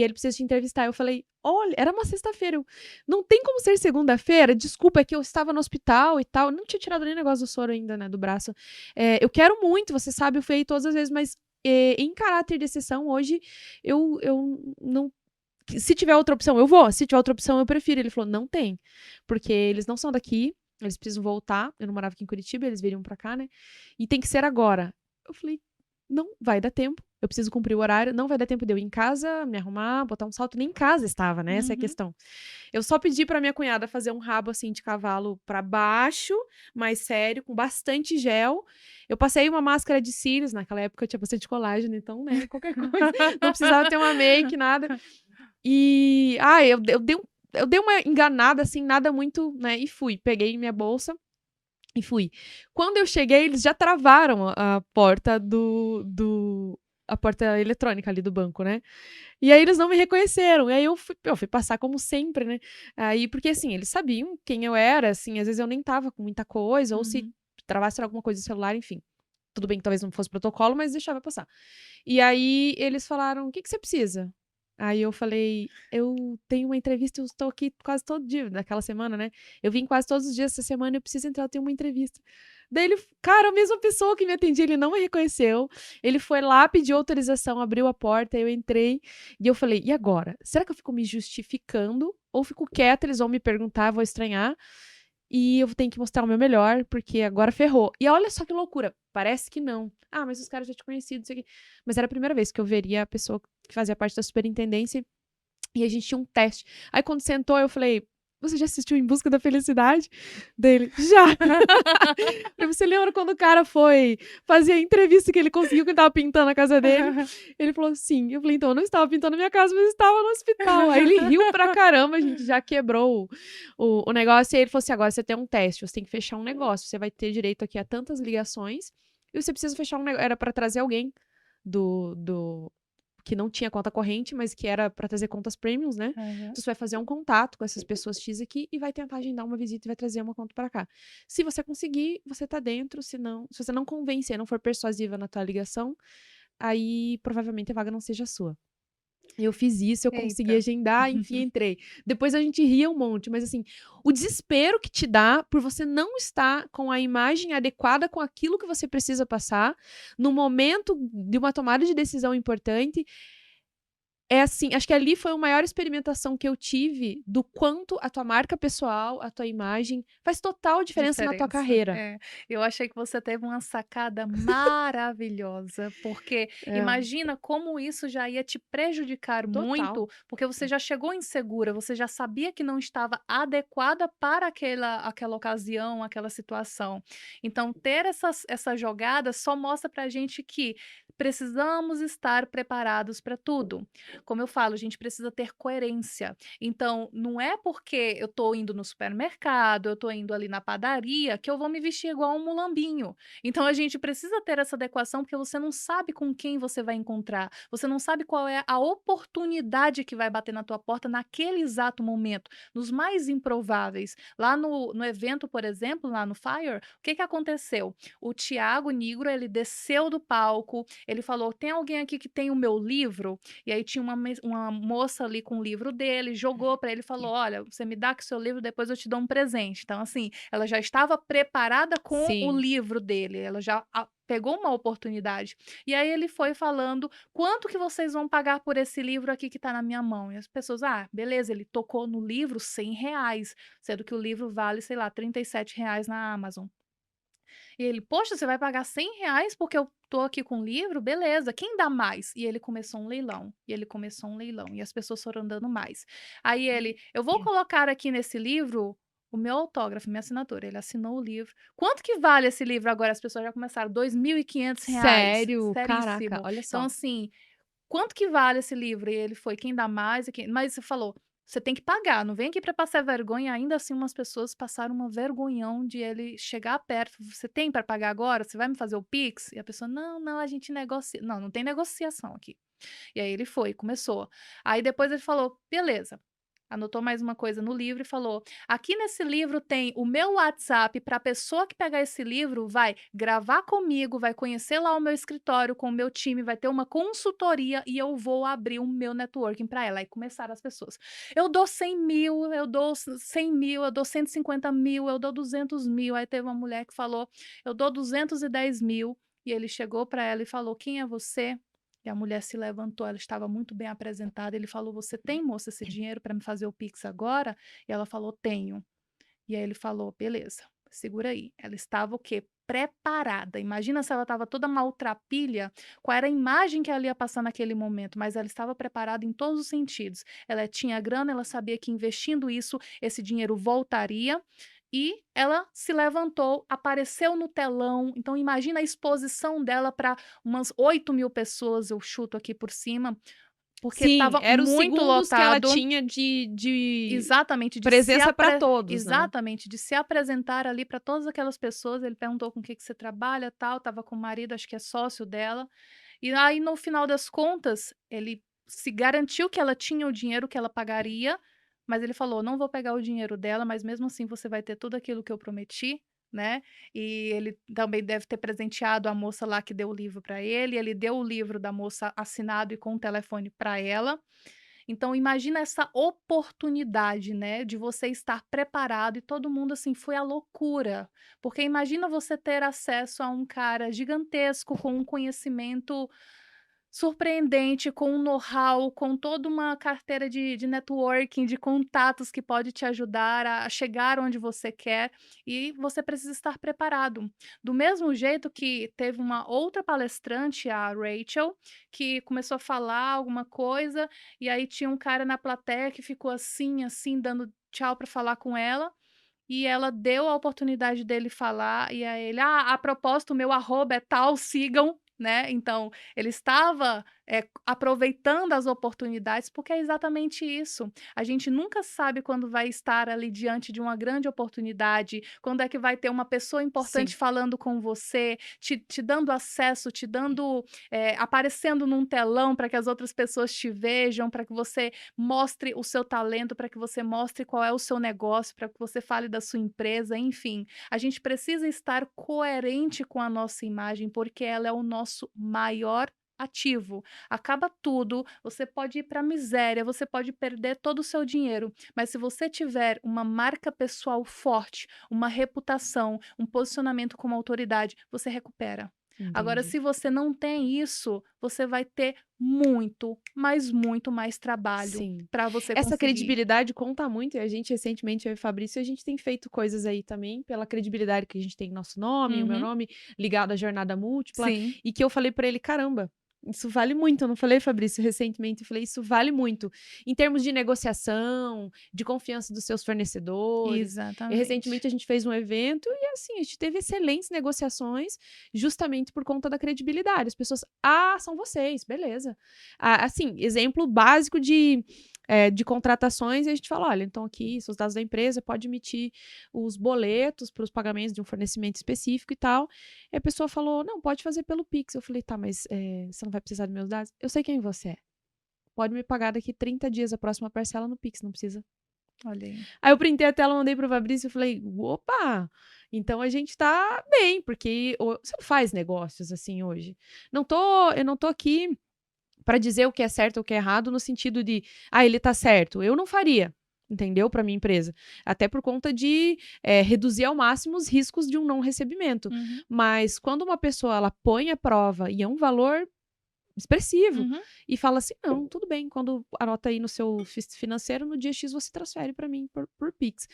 ele precisa te entrevistar. Eu falei, olha, era uma sexta-feira. Não tem como ser segunda-feira? Desculpa, é que eu estava no hospital e tal. Não tinha tirado nem negócio do soro ainda, né, do braço. Eu quero muito, você sabe, eu fui aí todas as vezes, mas em caráter de exceção, hoje, eu não. Se tiver outra opção, eu vou. Se tiver outra opção, eu prefiro. Ele falou, não tem. Porque eles não são daqui, eles precisam voltar. Eu não morava aqui em Curitiba, eles viriam pra cá, né? E tem que ser agora. Eu falei, não vai dar tempo. Eu preciso cumprir o horário. Não vai dar tempo de eu ir em casa, me arrumar, botar um salto. Nem em casa estava, né? Essa é a questão. Eu só pedi pra minha cunhada fazer um rabo, assim, de cavalo pra baixo, mais sério, com bastante gel. Eu passei uma máscara de cílios. Naquela época eu tinha bastante colágeno, então, né? Qualquer coisa. Não precisava ter uma make, nada. E, eu dei uma enganada, assim, nada muito, né? E fui. Peguei minha bolsa e fui. Quando eu cheguei, eles já travaram a porta a porta eletrônica ali do banco, né? E aí eles não me reconheceram. E aí eu fui passar como sempre, né? Aí, porque assim, eles sabiam quem eu era, assim, às vezes eu nem tava com muita coisa, ou se travasse alguma coisa no celular, enfim. Tudo bem que talvez não fosse protocolo, mas deixava passar. E aí eles falaram, o que você precisa? Aí eu falei, eu tenho uma entrevista, eu estou aqui quase todo dia, daquela semana, né? Eu vim quase todos os dias essa semana, eu preciso entrar, eu tenho uma entrevista. Daí ele, cara, a mesma pessoa que me atendia, ele não me reconheceu. Ele foi lá, pediu autorização, abriu a porta, eu entrei. E eu falei, e agora? Será que eu fico me justificando? Ou fico quieta, eles vão me perguntar, vou estranhar. E eu tenho que mostrar o meu melhor, porque agora ferrou. E olha só que loucura, parece que não. Ah, mas os caras já te conheciam, isso aqui. Mas era a primeira vez que eu veria a pessoa que fazia parte da superintendência e a gente tinha um teste. Aí quando sentou, eu falei, você já assistiu Em Busca da Felicidade? Dele, já. Você lembra quando o cara foi fazer a entrevista que ele conseguiu que ele tava pintando a casa dele? Ele falou, sim. Eu falei, então, eu não estava pintando a minha casa, mas estava no hospital. Aí ele riu pra caramba, a gente já quebrou o negócio. E aí ele falou assim, agora você tem um teste, você tem que fechar um negócio. Você vai ter direito aqui a tantas ligações e você precisa fechar um negócio. Era pra trazer alguém que não tinha conta corrente, mas que era para trazer contas premiums, né? Então você vai fazer um contato com essas pessoas X aqui e vai tentar agendar uma visita e vai trazer uma conta para cá. Se você conseguir, você tá dentro, se você não convencer, não for persuasiva na tua ligação, aí provavelmente a vaga não seja sua. Eu fiz isso, eu consegui agendar, enfim, entrei. Depois a gente ria um monte, mas assim, o desespero que te dá por você não estar com a imagem adequada com aquilo que você precisa passar, no momento de uma tomada de decisão importante, é assim, acho que ali foi a maior experimentação que eu tive do quanto a tua marca pessoal, a tua imagem, faz total diferença na tua carreira. Eu achei que você teve uma sacada maravilhosa, porque imagina como isso já ia te prejudicar muito, porque você já chegou insegura, você já sabia que não estava adequada para aquela ocasião, aquela situação. Então, ter essa jogada só mostra pra gente que precisamos estar preparados para tudo. Como eu falo, a gente precisa ter coerência. Então, não é porque eu tô indo no supermercado, eu tô indo ali na padaria, que eu vou me vestir igual um mulambinho. Então, a gente precisa ter essa adequação, porque você não sabe com quem você vai encontrar. Você não sabe qual é a oportunidade que vai bater na tua porta naquele exato momento, nos mais improváveis. Lá no evento, por exemplo, lá no Fire, o que aconteceu? O Thiago Nigro, ele desceu do palco, Ele falou: "Tem alguém aqui que tem o meu livro?" E aí tinha uma moça ali com o livro dele, jogou para ele e falou: "Olha, você me dá aqui seu livro, depois eu te dou um presente". Então, assim, ela já estava preparada com o Sim. livro dele, ela já pegou uma oportunidade. E aí ele foi falando: "Quanto que vocês vão pagar por esse livro aqui que está na minha mão?" E as pessoas: "Ah, beleza", ele tocou no livro R$ 100, sendo que o livro vale, sei lá, R$ 37 na Amazon. E ele: "Poxa, você vai pagar R$ 100 porque eu tô aqui com o livro? Beleza, quem dá mais?" E ele começou um leilão, e ele começou um leilão, e as pessoas foram dando mais. Aí ele: "Eu vou colocar aqui nesse livro o meu autógrafo, minha assinatura." Ele assinou o livro. "Quanto que vale esse livro agora?" As pessoas já começaram: R$ 2.500. Sério? Caraca, Seríssimo. olha Então, só. assim, "Quanto que vale esse livro?" E ele foi: "Quem dá mais e quem", mas você falou: "Você tem que pagar, não vem aqui para passar vergonha", ainda assim umas pessoas passaram uma vergonhão de ele chegar perto: "Você tem para pagar agora? Você vai me fazer o Pix?" E a pessoa: "Não, não, a gente negocia", não, não tem negociação aqui. E aí ele foi, começou. Aí depois ele falou: "Beleza." Anotou mais uma coisa no livro e falou: "Aqui nesse livro tem o meu WhatsApp para a pessoa que pegar esse livro vai gravar comigo, vai conhecer lá o meu escritório com o meu time, vai ter uma consultoria e eu vou abrir o meu networking para ela." Aí começaram as pessoas: "Eu dou 100.000, eu dou 100.000, eu dou 150.000, eu dou 200.000." Aí teve uma mulher que falou: "Eu dou 210.000." E ele chegou para ela e falou: "Quem é você?" E a mulher se levantou, ela estava muito bem apresentada, ele falou: "Você tem, moça, esse dinheiro para me fazer o Pix agora?" E ela falou: "Tenho." E aí ele falou: "Beleza, segura aí." Ela estava o quê? Preparada. Imagina se ela estava toda maltrapilha, qual era a imagem que ela ia passar naquele momento, mas ela estava preparada em todos os sentidos. Ela tinha grana, ela sabia que investindo isso, esse dinheiro voltaria, e ela se levantou, apareceu no telão. Então imagina a exposição dela para umas 8.000 pessoas, eu chuto aqui por cima, porque Sim, estava era os muito segundos que ela lotado. tinha de Exatamente, presença para todos, né. exatamente, de se apresentar ali para todas aquelas pessoas. Ele perguntou: "Com o que que você trabalha?", tal, estava com o marido, acho que é sócio dela. E aí, no final das contas, ele se garantiu que ela tinha o dinheiro que ela pagaria, mas ele falou: "Não vou pegar o dinheiro dela, mas mesmo assim você vai ter tudo aquilo que eu prometi", né. E ele também deve ter presenteado a moça lá que deu o livro para ele deu o livro da moça assinado e com o telefone para ela. Então imagina essa oportunidade, né, de você estar preparado, e todo mundo, assim, foi à loucura, porque imagina você ter acesso a um cara gigantesco com um conhecimento surpreendente, com um know-how, com toda uma carteira de networking, de contatos que pode te ajudar a chegar onde você quer, e você precisa estar preparado. Do mesmo jeito que teve uma outra palestrante, a Rachel, que começou a falar alguma coisa, e aí tinha um cara na plateia que ficou assim, assim, dando tchau para falar com ela, e ela deu a oportunidade dele falar, e aí ele: "Ah, a propósito, o meu arroba é tal, sigam", né. Então, ele estava, aproveitando as oportunidades, porque é exatamente isso. A gente nunca sabe quando vai estar ali diante de uma grande oportunidade, quando é que vai ter uma pessoa Sim. importante falando com você, te dando acesso, te dando, aparecendo num telão para que as outras pessoas te vejam, para que você mostre o seu talento, para que você mostre qual é o seu negócio, para que você fale da sua empresa, enfim. A gente precisa estar coerente com a nossa imagem, porque ela é o nosso maior ativo. Acaba tudo, você pode ir para a miséria, você pode perder todo o seu dinheiro, mas se você tiver uma marca pessoal forte, uma reputação, um posicionamento como autoridade, você recupera. Agora, Entendi. se você não tem isso, você vai ter muito, mas muito mais trabalho Sim. para você Essa conseguir. credibilidade conta muito e a gente recentemente, eu e o Fabrício, a gente tem feito coisas aí também pela credibilidade que a gente tem em nosso nome, o meu Uhum, nome ligado à jornada múltipla, sim, e que eu falei pra ele: "Caramba, isso vale muito", eu não falei, Fabrício, recentemente, eu falei: "Isso vale muito", em termos de negociação, de confiança dos seus fornecedores. E exatamente. recentemente a gente fez um evento e, assim, a gente teve excelentes negociações, justamente por conta da credibilidade. As pessoas: "Ah, são vocês, beleza". Assim, exemplo básico de contratações, e a gente fala: "Olha, então aqui são os dados da empresa, pode emitir os boletos para os pagamentos de um fornecimento específico e tal". E a pessoa falou: "Não, pode fazer pelo Pix". Eu falei: "Tá, mas, você não vai precisar dos meus dados?". "Eu sei quem você é. Pode me pagar daqui 30 dias a próxima parcela no Pix, não precisa". Olha aí. Aí eu printei a tela, mandei pro Fabrício e falei, opa, então a gente tá bem, porque você não faz negócios assim hoje. Eu não tô aqui pra dizer o que é certo ou o que é errado no sentido de, ele tá certo. Eu não faria, entendeu? Pra minha empresa. Até por conta de reduzir ao máximo os riscos de um não recebimento. Uhum. Mas quando uma pessoa ela põe a prova e é um valor expressivo Uhum. e fala assim, não, tudo bem, quando anota aí no seu financeiro, no dia X você transfere pra mim por Pix.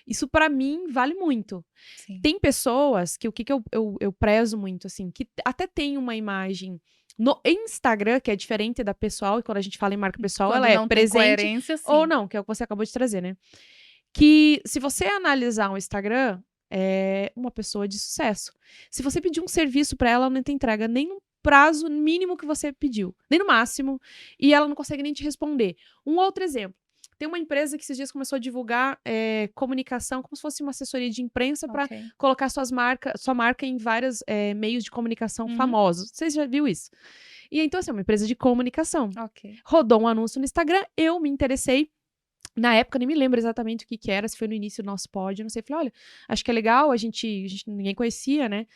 Isso pra mim vale muito. Sim. Tem pessoas que o que eu prezo muito, assim, que até tem uma imagem no Instagram, que é diferente da pessoal, e quando a gente fala em marca pessoal, Quando ela é não tem presente coerência, ou sim. não, que é o que você acabou de trazer, né? Que se você analisar o Instagram, é uma pessoa de sucesso. Se você pedir um serviço pra ela, ela não te entrega nem no prazo mínimo que você pediu, nem no máximo, e ela não consegue nem te responder. Um outro exemplo. Tem uma empresa que esses dias começou a divulgar comunicação como se fosse uma assessoria de imprensa para Ok. colocar sua marca em vários meios de comunicação Uhum. famosos. Você já viu isso? E então, assim, é uma empresa de comunicação. Ok. Rodou um anúncio no Instagram, eu me interessei. Na época, nem me lembro exatamente o que que era, se foi no início do nosso pod, não sei. Falei, olha, acho que é legal, ninguém conhecia, né?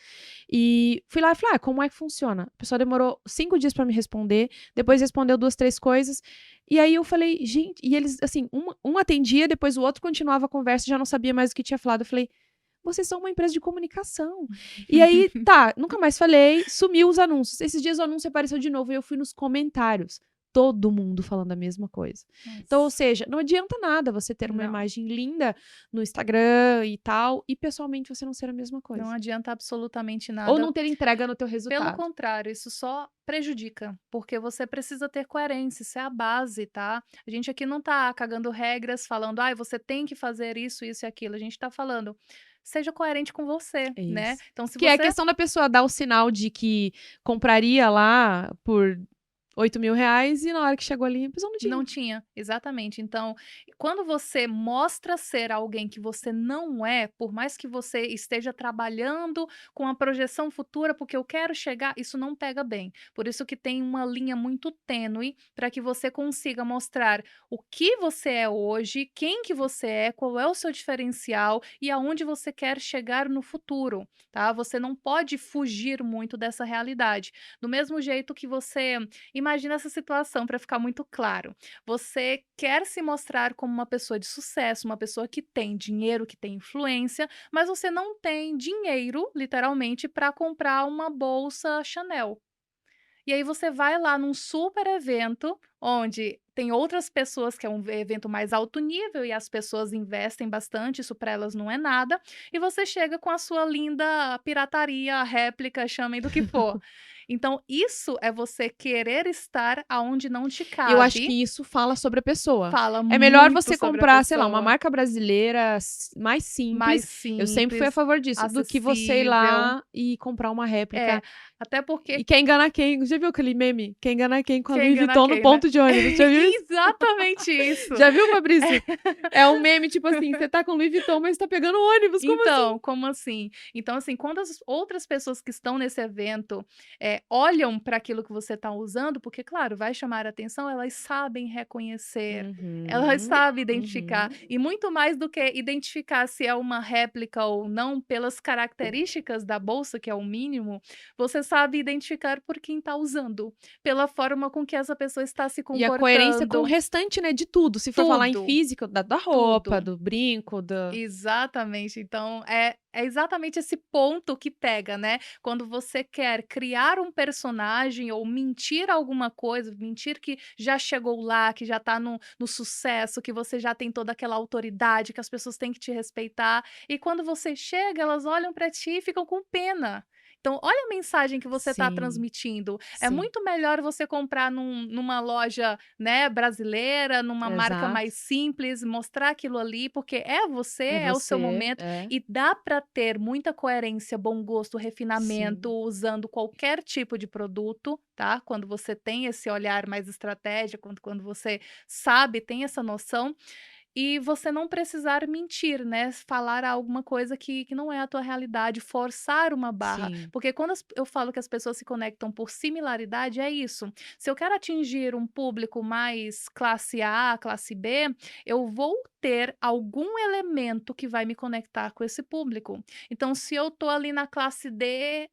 E fui lá e falei, como é que funciona? A pessoa demorou 5 dias pra me responder, depois respondeu 2, 3 coisas. E aí eu falei, gente, e eles, assim, um atendia, depois o outro continuava a conversa, já não sabia mais o que tinha falado. Eu falei, vocês são uma empresa de comunicação. E aí, tá, nunca mais falei, sumiu os anúncios. Esses dias o anúncio apareceu de novo e eu fui nos comentários. Todo mundo falando a mesma coisa. Então, ou Nossa. seja, não adianta nada você ter uma Não. imagem linda no Instagram e tal, e pessoalmente você não ser a mesma Não coisa. adianta absolutamente Ou nada. não ter entrega no teu Pelo resultado. contrário, isso só prejudica, porque você precisa ter coerência, isso é a base, tá? A gente aqui não tá cagando regras, falando, você tem que fazer isso, isso e aquilo. A gente tá falando, seja coerente com você, É né? isso. Então, se Que é a você questão da pessoa dar o sinal de que compraria lá por 8 mil reais e na hora que chegou ali, a pessoa não tinha. não tinha, exatamente. Então, quando você mostra ser alguém que você não é, por mais que você esteja trabalhando com a projeção futura, porque eu quero chegar, isso não pega bem. Por isso que tem uma linha muito tênue para que você consiga mostrar o que você é hoje, quem que você é, qual é o seu diferencial e aonde você quer chegar no futuro, tá? Você não pode fugir muito dessa realidade. Do mesmo jeito que você imagina essa situação para ficar muito claro. Você quer se mostrar como uma pessoa de sucesso, uma pessoa que tem dinheiro, que tem influência, mas você não tem dinheiro, literalmente, para comprar uma bolsa Chanel. E aí você vai lá num super evento, onde tem outras pessoas, que é um evento mais alto nível e as pessoas investem bastante, isso para elas não é nada, e você chega com a sua linda pirataria, réplica, chamem do que for. Então isso é você querer estar aonde não te Eu acho cabe, que isso fala sobre a pessoa. fala É melhor muito você sobre a comprar, sei lá, uma pessoa. marca brasileira mais Mais simples, eu sempre fui a simples, favor disso, do que você ir acessível. lá e comprar uma É, réplica. até E porque quer enganar quem? Já viu aquele meme? Quer enganar quem com a quer Louis enganar Vuitton no quem, né? ponto de ônibus? Já viu isso? Exatamente isso. Já viu, Fabrício? É um meme, tipo assim, você tá com Louis Vuitton, mas tá pegando ônibus, como assim? Então, como assim? Então, assim, quando as outras pessoas que estão nesse evento, olham para aquilo que você está usando, porque, claro, vai chamar a atenção, elas sabem reconhecer, elas Uhum, sabem identificar, uhum. e muito mais do que identificar se é uma réplica ou não, pelas características da bolsa, que é o mínimo, você sabe identificar por quem está usando, pela forma com que essa pessoa está se E a coerência com o comportando, restante, né, de tudo. Se for falar em tudo, física, da roupa, tudo. do brinco, da... Exatamente. Então, é exatamente esse ponto que pega, né? Quando você quer criar um personagem ou mentir alguma coisa, mentir que já chegou lá, que já tá no sucesso, que você já tem toda aquela autoridade, que as pessoas têm que te respeitar. E quando você chega, elas olham para ti e ficam com pena. Então, olha a mensagem que você está Sim, transmitindo. É sim. muito melhor você comprar numa loja, né, brasileira, numa marca Exato. mais simples, mostrar aquilo ali, porque é você, É é o seu você, momento, é. e dá para ter muita coerência, bom gosto, refinamento, Sim. usando qualquer tipo de produto, tá? Quando você tem esse olhar mais estratégico, quando você sabe, tem essa noção, e você não precisar mentir, né, falar alguma coisa que não é a tua realidade, forçar uma barra. Sim. Porque quando eu falo que as pessoas se conectam por similaridade, é isso. Se eu quero atingir um público mais classe A, classe B, eu vou ter algum elemento que vai me conectar com esse público. Então, se eu tô ali na classe D,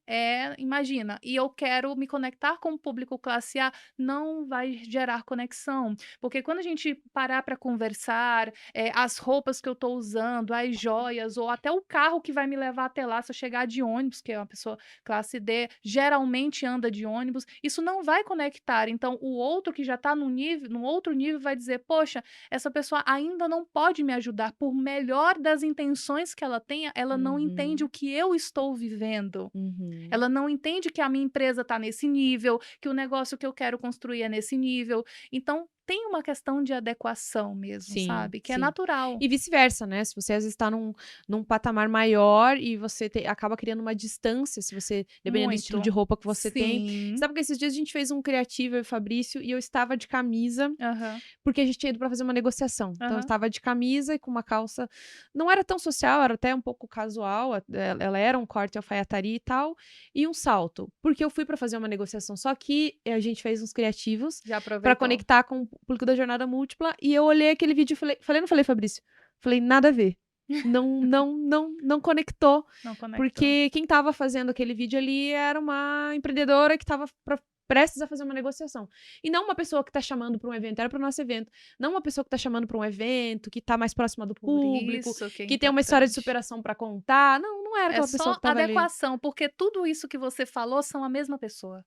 imagina, e eu quero me conectar com o público classe A, não vai gerar conexão, porque quando a gente parar para conversar, as roupas que eu tô usando, as joias ou até o carro que vai me levar até lá, se eu chegar de ônibus, que é uma pessoa classe D, geralmente anda de ônibus, isso não vai conectar. Então, o outro que já está num outro nível vai dizer: "Poxa, essa pessoa ainda não pode me ajudar, por melhor das intenções que ela tenha, ela não entende o Uhum. que eu estou vivendo. Uhum. Ela não entende que a minha empresa está nesse nível, que o negócio que eu quero construir é nesse nível". Então, tem uma questão de adequação mesmo, Sim, sabe, que é sim. natural. E vice-versa, né, se você às vezes está num patamar maior e você acaba criando uma distância, se você dependendo do estilo de Muito. roupa que você tem. Sim. Sabe que esses dias a gente fez um criativo, eu e o Fabrício, e eu estava de camisa, Aham, porque a gente tinha ido pra fazer uma negociação. Então eu aham. estava de camisa e com uma calça não era tão social, era até um pouco casual, ela era um corte alfaiataria e tal, e um salto, porque eu fui pra fazer uma negociação. Só que a gente fez uns criativos Já pra aproveitou. conectar com o público da jornada múltipla, e eu olhei aquele vídeo e falei, não falei, Fabrício? Falei: "Nada a ver". Não conectou, Não conectou. porque quem estava fazendo aquele vídeo ali era uma empreendedora que estava prestes a fazer uma negociação. E não uma pessoa que está chamando para um evento, era para o nosso evento. Não uma pessoa que está chamando para um evento, que está mais próxima do Por público, isso que é que tem uma história de importante. superação para contar. Não era É aquela pessoa só que estava ali. adequação, porque tudo isso que você falou são a mesma pessoa.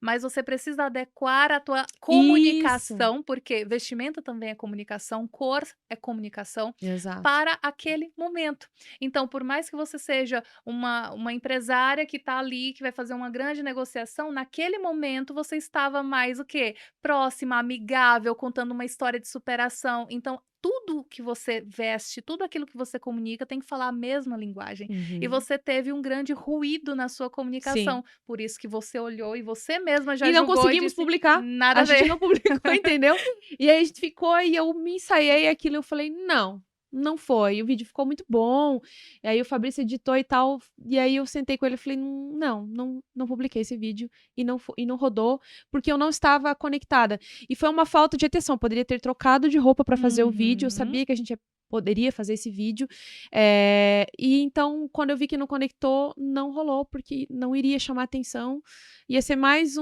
Mas você precisa adequar a tua Isso. comunicação, porque vestimenta também é comunicação, cor é comunicação, Exato. para aquele momento. Então, por mais que você seja uma empresária que está ali, que vai fazer uma grande negociação, naquele momento você estava mais o quê? Próxima, amigável, contando uma história de superação. Então, tudo que você veste, tudo aquilo que você comunica tem que falar a mesma linguagem. E Uhum. você teve um grande ruído na sua Sim. comunicação, por isso que você olhou e você mesma E já não julgou e conseguimos disse: publicar. "Nada A a gente ver". não publicou, entendeu? E aí a gente ficou e eu me ensaiei aquilo, eu falei: "Não, não foi". E o vídeo ficou muito bom, e aí o Fabrício editou e tal, e aí eu sentei com ele e falei: não publiquei esse vídeo", e não rodou, porque eu não estava conectada. E foi uma falta de atenção, poderia ter trocado de roupa pra fazer o vídeo, eu Uhum. sabia que a gente poderia fazer esse vídeo, e então quando eu vi que não conectou, não rolou, porque não iria chamar atenção, ia ser mais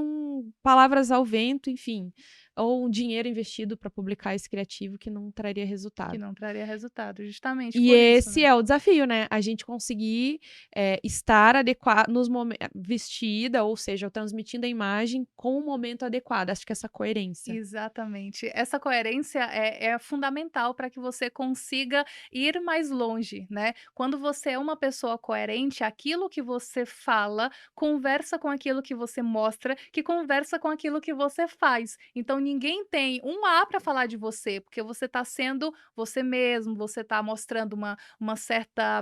palavras ao vento, enfim, ou um dinheiro investido para publicar esse criativo que não traria Que resultado. não traria resultado, justamente E por isso, esse né. é o desafio, né, a gente conseguir, estar adequado vestida, ou seja, transmitindo a imagem com o momento adequado, acho que essa coerência. Exatamente. Essa coerência é fundamental para que você consiga ir mais longe, né. Quando você é uma pessoa coerente, aquilo que você fala conversa com aquilo que você mostra, que conversa com aquilo que você faz. Então ninguém tem um A para falar de você, porque você está sendo você mesmo, você está mostrando uma certa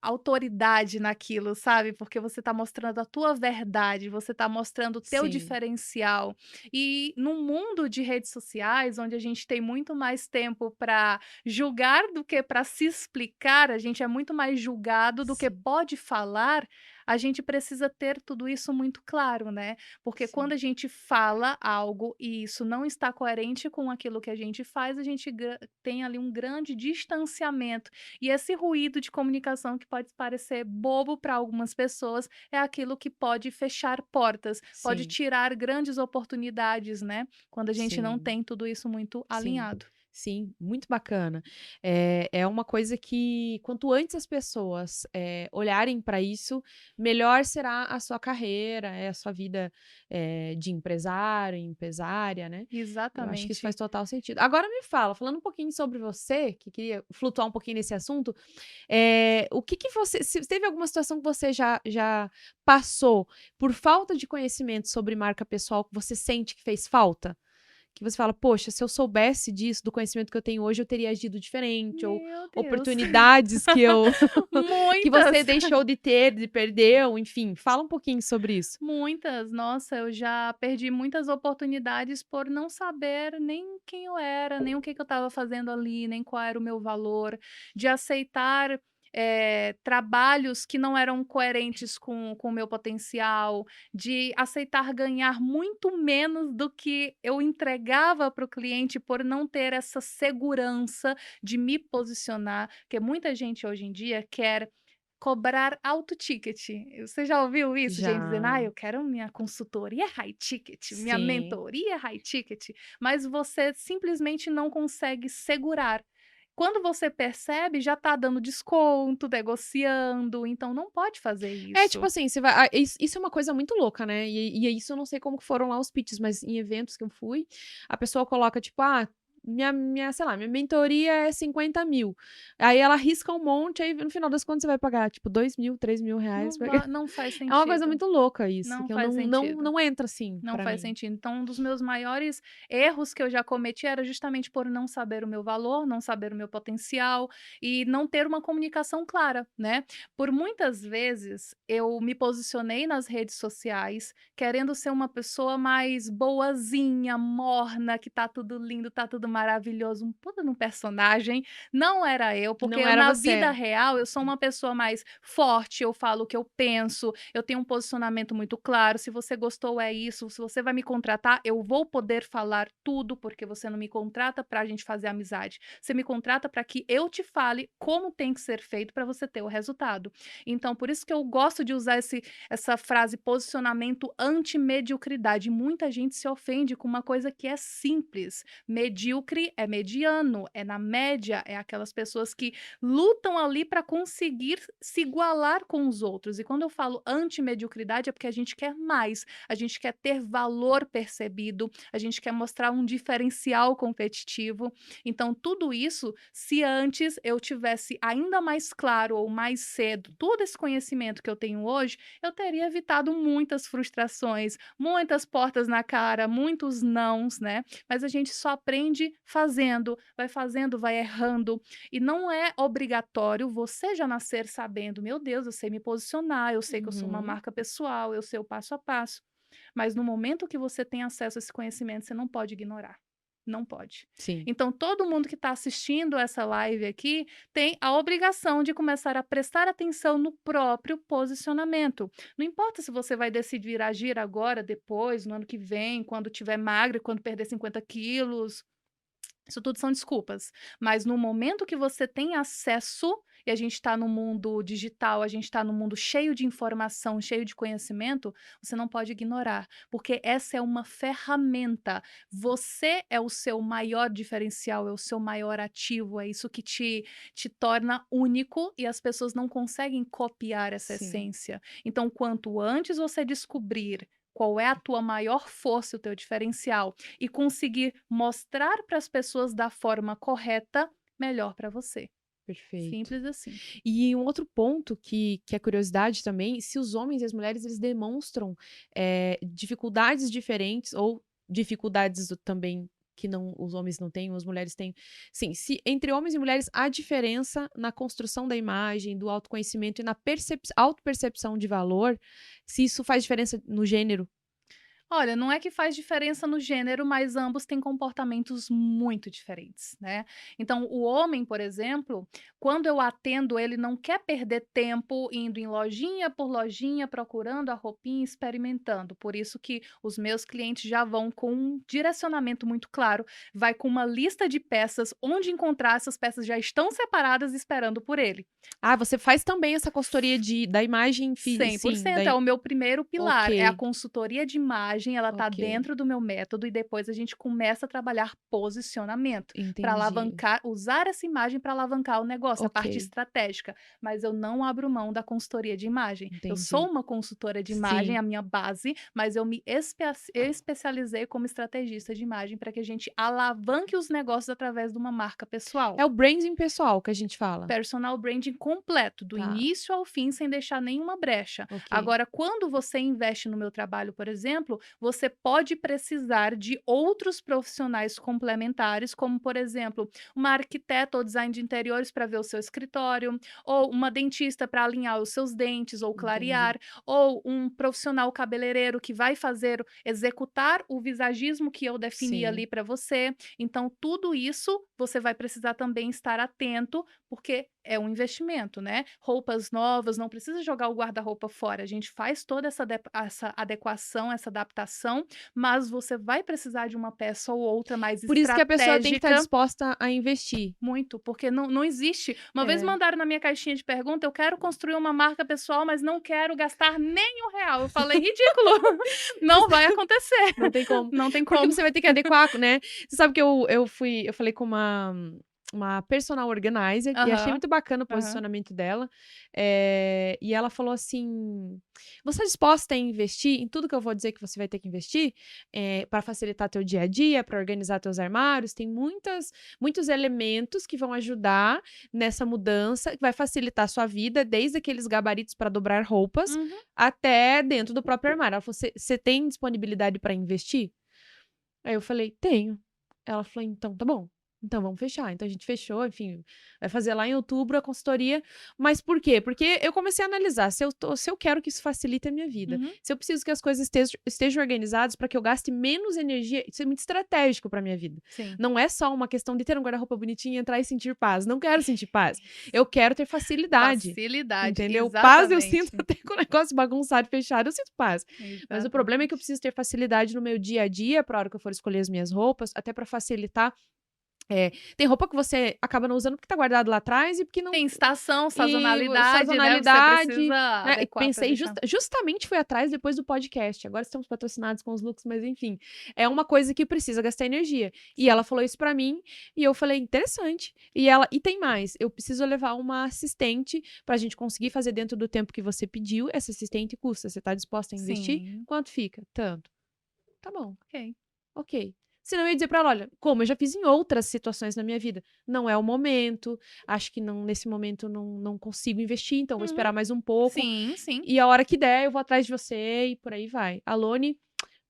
autoridade naquilo, sabe, porque você está mostrando a tua verdade, você está mostrando o teu Sim, diferencial. E num mundo de redes sociais, onde a gente tem muito mais tempo para julgar do que para se explicar, a gente é muito mais julgado do que sim, pode falar, a gente precisa ter tudo isso muito claro, né, porque quando sim, a gente fala algo e isso não está coerente com aquilo que a gente faz, a gente tem ali um grande distanciamento e esse ruído de comunicação que pode parecer bobo para algumas pessoas, é aquilo que pode fechar portas, pode sim, tirar grandes oportunidades, né, quando a gente não sim. tem tudo isso muito Sim, alinhado. sim, muito bacana. É uma coisa que quanto antes as pessoas, olharem para isso, melhor será a sua carreira, a sua vida, de empresário, empresária, né. Eu acho que isso faz Exatamente. total sentido. Agora me fala, falando um pouquinho sobre você, que queria flutuar um pouquinho nesse assunto, o que que você se teve alguma situação que você já passou por falta de conhecimento sobre marca pessoal que você sente que fez falta? Que você fala: "Poxa, se eu soubesse disso, do conhecimento que eu tenho hoje, eu teria agido diferente", ou Meu Deus. oportunidades que eu que você Muitas. deixou de ter, de perdeu, enfim, fala um pouquinho sobre isso. Muitas, nossa, eu já perdi muitas oportunidades por não saber nem quem eu era, nem o que que eu estava fazendo ali, nem qual era o meu valor, de aceitar. trabalhos que não eram coerentes com o meu potencial, de aceitar ganhar muito menos do que eu entregava para o cliente por não ter essa segurança de me posicionar, porque muita gente hoje em dia quer cobrar alto ticket. Você já ouviu isso? Gente dizendo: Já. "Ah, eu quero minha consultoria high ticket, minha Sim. mentoria high ticket", mas você simplesmente não consegue segurar. Quando você percebe, já está dando desconto, negociando, então não pode fazer É, tipo isso. assim, você vai isso é uma coisa muito louca, né, e isso eu não sei como que foram lá os pitches, mas em eventos que eu fui, a pessoa coloca tipo: "Ah, sei lá, minha mentoria é 50.000". Aí ela risca um monte, aí no final das contas você vai pagar tipo 2.000, R$ 3.000 pra Não faz é uma coisa sentido, muito louca isso, não que eu faz sentido. não entra assim Não pra faz mim. sentido. Então, um dos meus maiores erros que eu já cometi era justamente por não saber o meu valor, não saber o meu potencial e não ter uma comunicação clara, né? Por muitas vezes eu me posicionei nas redes sociais querendo ser uma pessoa mais boazinha, morna, que tá tudo lindo, tá tudo maravilhoso, um puta num personagem. Não era eu, Não porque era na vida você. real eu sou uma pessoa mais forte, eu falo o que eu penso, eu tenho um posicionamento muito claro. Se você gostou, é isso. Se você vai me contratar, eu vou poder falar tudo, porque você não me contrata para a gente fazer amizade. Você me contrata para que eu te fale como tem que ser feito para você ter o resultado. Então, por isso que eu gosto de usar essa frase posicionamento anti-mediocridade. Muita gente se ofende com uma coisa que é simples. Medíocre é mediano, é na média, é aquelas pessoas que lutam ali para conseguir se igualar com os outros. E quando eu falo anti-mediocridade é porque a gente quer mais, a gente quer ter valor percebido, a gente quer mostrar um diferencial competitivo. Então, tudo isso, se antes eu tivesse ainda mais claro ou mais cedo todo esse conhecimento que eu tenho hoje, eu teria evitado muitas frustrações, muitas portas na cara, muitos nãos, né? Mas a gente só aprende fazendo, vai errando. E não é obrigatório você já nascer sabendo: "Meu Deus, eu sei me posicionar, eu sei que eu sou uma Uhum. marca pessoal, eu sei o passo a passo". Mas no momento que você tem acesso a esse conhecimento, você não pode ignorar, não pode. Sim. Então todo mundo que está assistindo essa live aqui tem a obrigação de começar a prestar atenção no próprio posicionamento. Não importa se você vai decidir agir agora, depois, no ano que vem, quando tiver magra, quando perder 50 quilos, isso tudo são desculpas, mas no momento que você tem acesso, e a gente está no mundo digital, a gente está no mundo cheio de informação, cheio de conhecimento, você não pode ignorar, porque essa é uma ferramenta. Você é o seu maior diferencial, é o seu maior ativo, é isso que te torna único e as pessoas não conseguem copiar essa Sim. essência. Então, quanto antes você descobrir qual é a tua maior força, o teu diferencial, e conseguir mostrar para as pessoas da forma correta, melhor para você. Perfeito. Simples assim. E um outro ponto que é curiosidade também, se os homens e as mulheres eles demonstram, dificuldades diferentes ou dificuldades também que não os homens não têm, as mulheres têm. Sim, se entre homens e mulheres há diferença na construção da imagem, do autoconhecimento e na autopercepção de valor, se isso faz diferença no gênero. Olha, não é que faz diferença no gênero, mas ambos têm comportamentos muito diferentes, né? Então, o homem, por exemplo, quando eu atendo, ele não quer perder tempo indo em lojinha por lojinha, procurando a roupinha, experimentando. Por isso que os meus clientes já vão com um direcionamento muito claro, vai com uma lista de peças, onde encontrar essas peças já estão separadas esperando por ele. Ah, você faz também essa consultoria da imagem cem por sim, cento é o meu primeiro pilar, é a ok, consultoria de imagem, ela está ok, dentro do meu método e depois a gente começa a trabalhar posicionamento, para entendi, alavancar usar essa imagem para alavancar o negócio, a ok, parte estratégica, mas eu não abro mão da consultoria de imagem. Eu sou entendi. uma consultora de imagem, Sim. a minha base, mas eu me especializei como estrategista de imagem para que a gente alavanque os negócios através de uma marca pessoal. É o branding pessoal que a gente fala. Personal branding completo, do Tá, início ao fim, sem deixar nenhuma brecha. ok. Agora, quando você investe no meu trabalho, por exemplo, você pode precisar de outros profissionais complementares, como, por exemplo, uma arquiteta ou design de interiores para ver o seu escritório, ou uma dentista para alinhar os seus dentes ou Entendi. clarear, ou um profissional cabeleireiro que vai executar o visagismo que eu defini Sim. ali para você. Então, tudo isso você vai precisar também estar atento, porque é um investimento, né? Roupas novas, não precisa jogar o guarda-roupa fora. A gente faz toda essa adequação, essa adaptação, mas você vai precisar de uma peça ou outra mais Por isso que a pessoa tem que estar estratégica. disposta a investir. Muito, porque não existe. Uma vez É, mandaram na minha caixinha de pergunta: eu quero construir uma marca pessoal, mas não quero gastar nem R$ 1. Eu falei: ridículo, não vai acontecer, não tem como. não tem Porque como. você vai ter que adequar, né? Você sabe que eu falei com uma personal organizer e achei Aham, muito bacana o aham. posicionamento dela. E ela falou assim: você é disposta a investir em tudo que eu vou dizer que você vai ter que investir? Para facilitar teu dia a dia, para organizar teus armários? Tem muitos elementos que vão ajudar nessa mudança, que vai facilitar a sua vida, desde aqueles gabaritos para dobrar roupas Uhum. até dentro do próprio armário. Ela falou: você tem disponibilidade para investir? Aí eu falei: tenho. Ela falou: então tá bom. Então vamos fechar. Então a gente fechou, enfim, vai fazer lá em outubro a consultoria. Mas por quê? Porque eu comecei a analisar se eu quero que isso facilite a minha vida, Uhum. se eu preciso que as coisas estejam organizadas para que eu gaste menos energia, isso é muito estratégico para minha vida. Sim. Não é só uma questão de ter um guarda-roupa bonitinho, entrar e sentir paz. Não quero sentir paz. Eu quero ter facilidade. Facilidade, Entendeu? Paz eu sinto exatamente. até com o negócio bagunçado, fechado, eu sinto paz. Mas o problema é que eu Exatamente. preciso ter facilidade no meu dia a dia, pra hora que eu for escolher as minhas roupas, até pra facilitar. Tem roupa que você acaba não usando porque tá guardado lá atrás e porque não. Tem estação, E sazonalidade, né, você sazonalidade, precisa né? E adequar para pensei, deixar. justamente fui atrás depois do podcast. Agora estamos patrocinados com os looks, mas enfim. É uma coisa que precisa gastar energia. E ela Sim. falou isso pra mim, e eu falei, interessante. E tem mais, eu preciso levar uma assistente pra gente conseguir fazer dentro do tempo que você pediu. Essa assistente custa, você tá disposta a investir? Sim. Quanto fica? Tanto. Tá bom. Ok. Ok. Senão eu ia dizer pra ela, olha, como eu já fiz em outras situações na minha vida, não é o momento, acho que não, nesse momento não consigo investir, então vou Uhum. esperar mais um pouco, Sim, sim. e a hora que der eu vou atrás de você e por aí vai. A Lone,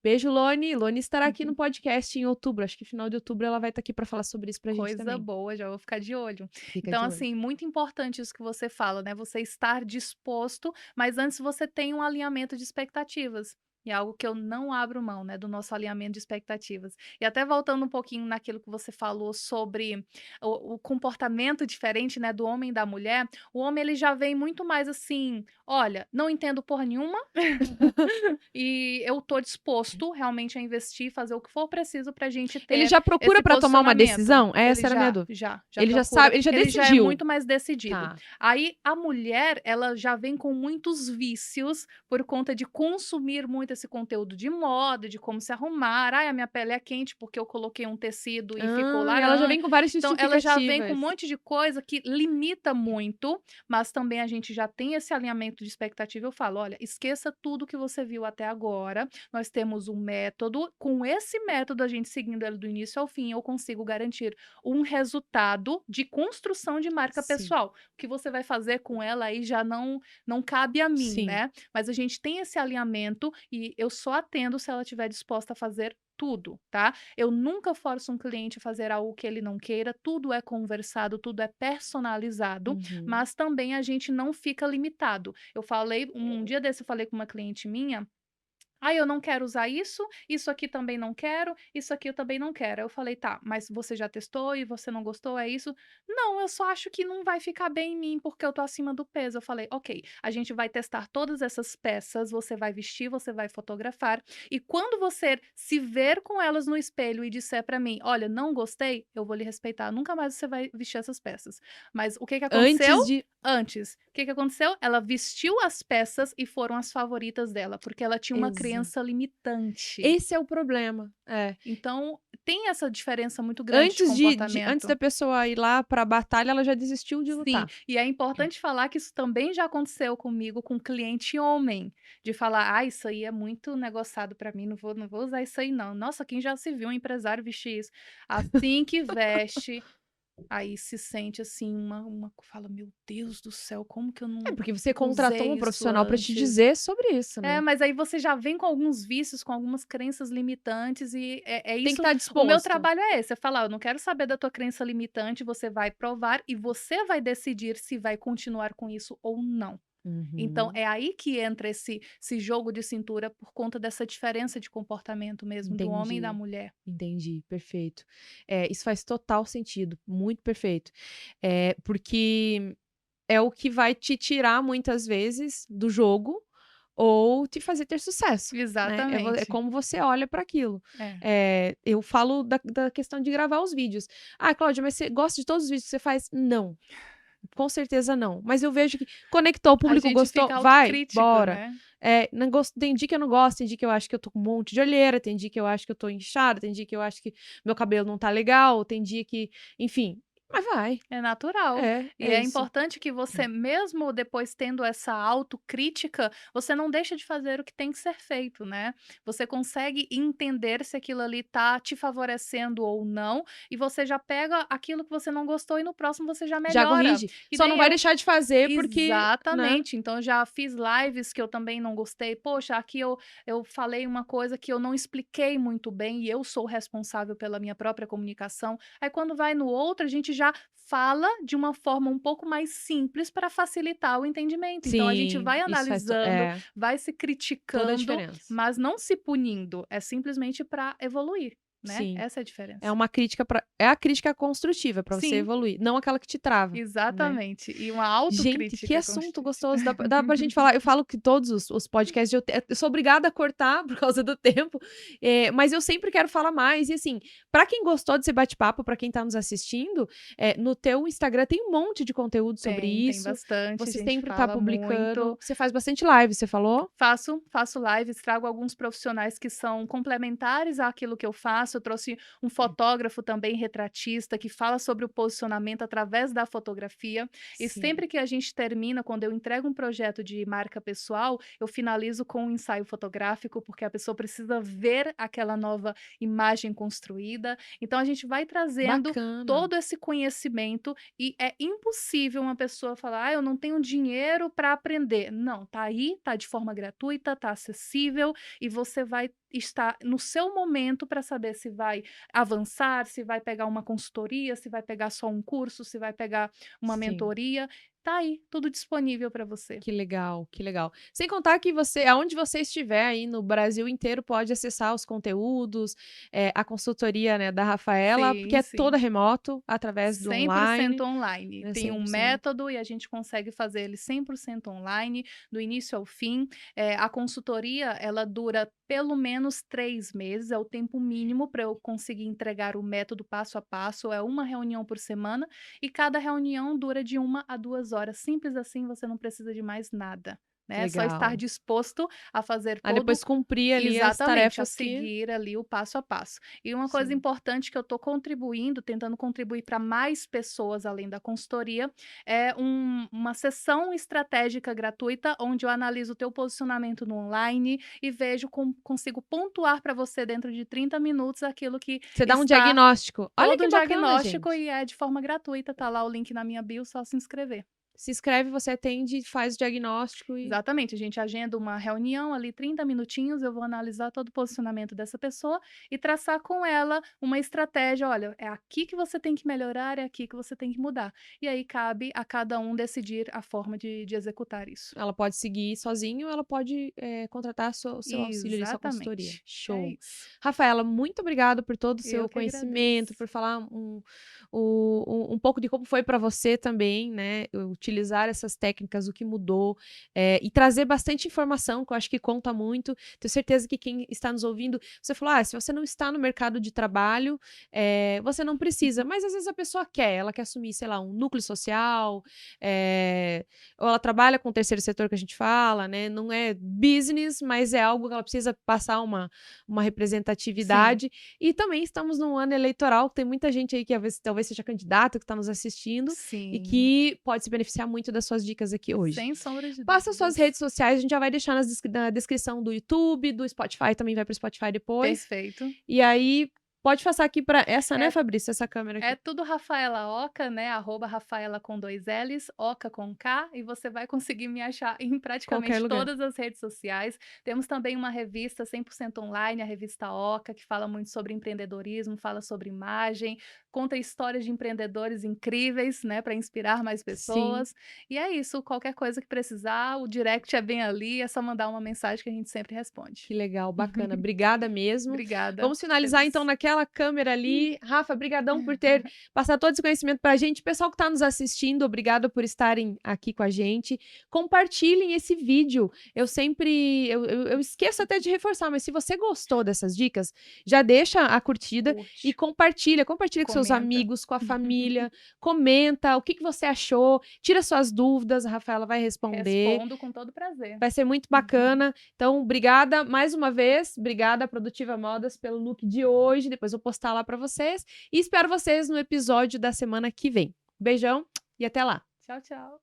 beijo Lone, Lone estará aqui no podcast em outubro, acho que final de outubro ela vai estar aqui pra falar sobre isso pra gente Coisa também. boa, já vou ficar de olho. Fica Então, de olho. assim, muito importante isso que você fala, né, você estar disposto, mas antes você tem um alinhamento de expectativas. E é algo que eu não abro mão, né, do nosso alinhamento de expectativas. E até voltando um pouquinho naquilo que você falou sobre o comportamento diferente, né, do homem e da mulher, o homem ele já vem muito mais assim: "Olha, não entendo porra nenhuma, e eu tô disposto realmente a investir, fazer o que for preciso pra gente Ele ter já procura esse pra tomar uma posicionamento". decisão? Ele Essa era a minha já, dúvida. já Ele já procura, sabe, ele já porque ele já é decidiu. muito mais decidido. Tá. Aí a mulher, ela já vem com muitos vícios por conta de consumir muito esse conteúdo de moda, de como se arrumar. "Ai, a minha pele é quente porque eu coloquei um tecido e ficou Ela já laranja". vem com várias Então ela já vem com um justificativas. monte de coisa que limita muito, mas também a gente já tem esse alinhamento de expectativa. Eu falo: "Olha, esqueça tudo que você viu até agora, nós temos um método, com esse método, a gente seguindo ele do início ao fim, eu consigo garantir um resultado de construção de marca Sim, pessoal. O que você vai fazer com ela aí já não cabe a mim, sim. né? Mas a gente tem esse alinhamento e eu só atendo se ela estiver disposta a fazer tudo, tá? Eu nunca forço um cliente a fazer algo que ele não queira, tudo é conversado, tudo é personalizado, Uhum. mas também a gente não fica limitado. Eu falei, um dia desse eu falei com uma cliente minha: "Ah, eu não quero usar isso, isso aqui também não quero, isso aqui eu também não quero". Aí eu falei: "Tá, mas você já testou e você não gostou, é isso?". "Não, eu só acho que não vai ficar bem em mim, porque eu tô acima do peso". Eu falei: "Ok, a gente vai testar todas essas peças, você vai vestir, você vai fotografar, e quando você se ver com elas no espelho e disser pra mim: 'Olha, não gostei', eu vou lhe respeitar, nunca mais você vai vestir essas peças". Mas o que que aconteceu? Antes de Antes, o que que aconteceu? Ela vestiu as peças e foram as favoritas dela, porque ela tinha uma Exato. crença limitante. Esse é o problema. Então, tem essa diferença muito grande de Antes da comportamento. pessoa ir lá pra batalha, ela já desistiu de Sim, lutar. e é importante falar que isso também já aconteceu comigo com cliente homem, de falar: "Ah, isso aí é muito negociado pra mim, não vou usar isso aí não. Nossa, quem já se viu um empresário vestir isso? Assim que veste". Aí se sente assim, fala, meu Deus do céu, como que eu É não porque você contratou usei um isso profissional para te antes? dizer sobre isso, É, né. mas aí você já vem com alguns vícios, com algumas crenças limitantes e é Tem que isso, estar o meu disposto. trabalho é esse, é falar: "Eu não quero saber da tua crença limitante, você vai provar e você vai decidir se vai continuar com isso ou não". Então Uhum. é aí que entra esse jogo de cintura por conta dessa diferença de comportamento mesmo do homem e da Entendi, mulher. entendi, perfeito. Isso faz total sentido, muito perfeito. Porque é o que vai te tirar muitas vezes do jogo ou te fazer ter sucesso, né. É Exatamente. como você olha para aquilo. É. Eu falo da questão de gravar os vídeos. "Ah, Cláudia, mas você gosta de todos os vídeos que você faz?" "Não, com certeza não, mas eu vejo que conectou, o A público gente gostou, fica vai, autocrítico, bora." né. Não gosto, tem dia que eu não gosto, tem dia que eu acho que eu tô com um monte de olheira, tem dia que eu acho que eu tô inchada, tem dia que eu acho que meu cabelo não tá legal, tem dia que, enfim, mas vai. É natural. E É é isso. importante que você, mesmo depois tendo essa autocrítica, você não deixa de fazer o que tem que ser feito, né. Você consegue entender se aquilo ali tá te favorecendo ou não, e você já pega aquilo que você não gostou e no próximo você já Já melhora. corrige. E Só não nem vai eu deixar de fazer porque, né. Exatamente. Então eu já fiz lives que eu também não gostei. Poxa, aqui eu falei uma coisa que eu não expliquei muito bem e eu sou responsável pela minha própria comunicação. Aí quando vai no outro, a gente já fala de uma forma um pouco mais simples para facilitar o entendimento. Então a gente Sim, vai isso faz analisando, vai se toda a criticando, diferença. mas não se punindo. É simplesmente para evoluir, né? Sim. Essa é a É diferença. uma crítica para é a crítica construtiva para você Sim, evoluir, não aquela que te trava, né. exatamente. E uma Gente, que autocrítica assunto constante. gostoso, dá pra gente falar, eu falo que todos os podcasts eu sou obrigada a cortar por causa do tempo, mas eu sempre quero falar mais e, assim, pra quem gostou desse bate-papo, pra quem tá nos assistindo, no teu Instagram tem um monte de conteúdo sobre Tem isso, bastante, a você gente sempre tá fala publicando, muito. você faz bastante live, você falou? Faço lives, trago alguns profissionais que são complementares àquilo que eu faço. Eu trouxe um fotógrafo também retratista que fala sobre o posicionamento através da fotografia. E Sim. sempre que a gente termina, quando eu entrego um projeto de marca pessoal, eu finalizo com um ensaio fotográfico, porque a pessoa precisa ver aquela nova imagem construída. Então a gente vai trazendo Bacana. todo esse conhecimento e é impossível uma pessoa falar: "Ah, eu não tenho dinheiro para aprender". Não, tá aí, tá de forma gratuita, tá acessível e você vai estar no seu momento para saber se vai avançar, se vai pegar uma consultoria, se vai pegar só um curso, se vai pegar uma Sim. mentoria. Tá aí, tudo disponível para você. Que legal, que legal. Sem contar que você, aonde você estiver aí no Brasil inteiro, pode acessar os conteúdos, a consultoria, né, da Rafaela, porque Sim, é toda sim. remoto, através do 100% online, online. né, Tem um 100%. método e a gente consegue fazer ele 100% online, do início ao fim. A consultoria, ela dura pelo menos 3 meses, é o tempo mínimo para eu conseguir entregar o método passo a passo, é uma reunião por semana, e cada reunião dura de 1 a 2 horas. Simples assim, você não precisa de mais nada, né, é só estar Legal. disposto a fazer Aí todo depois cumprir ali as exatamente, a tarefas que seguir ali o passo a passo. E uma coisa sim. importante que eu estou contribuindo, tentando contribuir para mais pessoas além da consultoria, é uma sessão estratégica gratuita, onde eu analiso o teu posicionamento no online e vejo como consigo pontuar para você dentro de 30 minutos aquilo que Você dá um está diagnóstico. Olha todo que um bacana, diagnóstico gente. e é de forma gratuita, tá lá o link na minha bio, só se inscrever. Se inscreve, você atende, faz o diagnóstico e Exatamente, a gente agenda uma reunião ali, 30 minutinhos, eu vou analisar todo o posicionamento dessa pessoa e traçar com ela uma estratégia. Olha, é aqui que você tem que melhorar, é aqui que você tem que mudar. E aí cabe a cada um decidir a forma de executar isso. ela pode seguir sozinho, ela pode, contratar o seu auxílio ali, sua consultoria. Exatamente. É Show. isso. Rafaela, muito obrigada por todo o Eu seu que conhecimento, agradeço. por falar um pouco de como foi para você também, né, utilizar essas técnicas, o que mudou, e trazer bastante informação, que eu acho que conta muito. Tenho certeza que quem está nos ouvindo, você falou: "Ah, se você não está no mercado de trabalho, você não precisa", mas às vezes a pessoa quer, ela quer assumir, sei lá, um núcleo social, ou ela trabalha com o terceiro setor que a gente fala, né, não é business, mas é algo que ela precisa passar uma Sim, representatividade. E também estamos num ano eleitoral, tem muita gente aí que talvez seja candidato, que está nos assistindo, e sim. que pode se beneficiar muito das suas dicas aqui hoje. Sem sombra de Passa suas dúvidas. redes sociais, a gente já vai deixar na descrição do YouTube, do Spotify, também vai para o Spotify depois. Perfeito. E aí Pode passar aqui para essa, né, É Fabrício? Essa câmera aqui. É tudo Rafaela Oca, né, @Rafaela com 2 L's, Oca com K, e você vai conseguir me achar em Qualquer praticamente lugar. todas as redes sociais. Temos também uma revista 100% online, a revista Oca, que fala muito sobre empreendedorismo, fala sobre imagem, conta histórias de empreendedores incríveis, né, para inspirar mais Sim. pessoas. E é isso, qualquer coisa que precisar, o direct é bem ali, é só mandar uma mensagem que a gente sempre responde. Que legal, bacana. Obrigada mesmo. Obrigada, Vamos finalizar então feliz. naquela câmera ali. Rafa, brigadão por ter passado todo esse conhecimento pra gente. Pessoal que está nos assistindo, obrigado por estarem aqui com a gente. Compartilhem esse vídeo. Eu esqueço até de reforçar, mas se você gostou dessas dicas, já deixa a curtida e Curte, compartilha com seus comenta. amigos, com a família. Comenta o que você achou, tira suas dúvidas, a Rafaela vai responder. Respondo com todo prazer. Vai ser muito bacana. Então, obrigada mais uma vez. Obrigada, Produtiva Modas, pelo look de hoje. Depois eu vou postar lá para vocês. E espero vocês no episódio da semana que vem. Beijão e até lá. Tchau, tchau.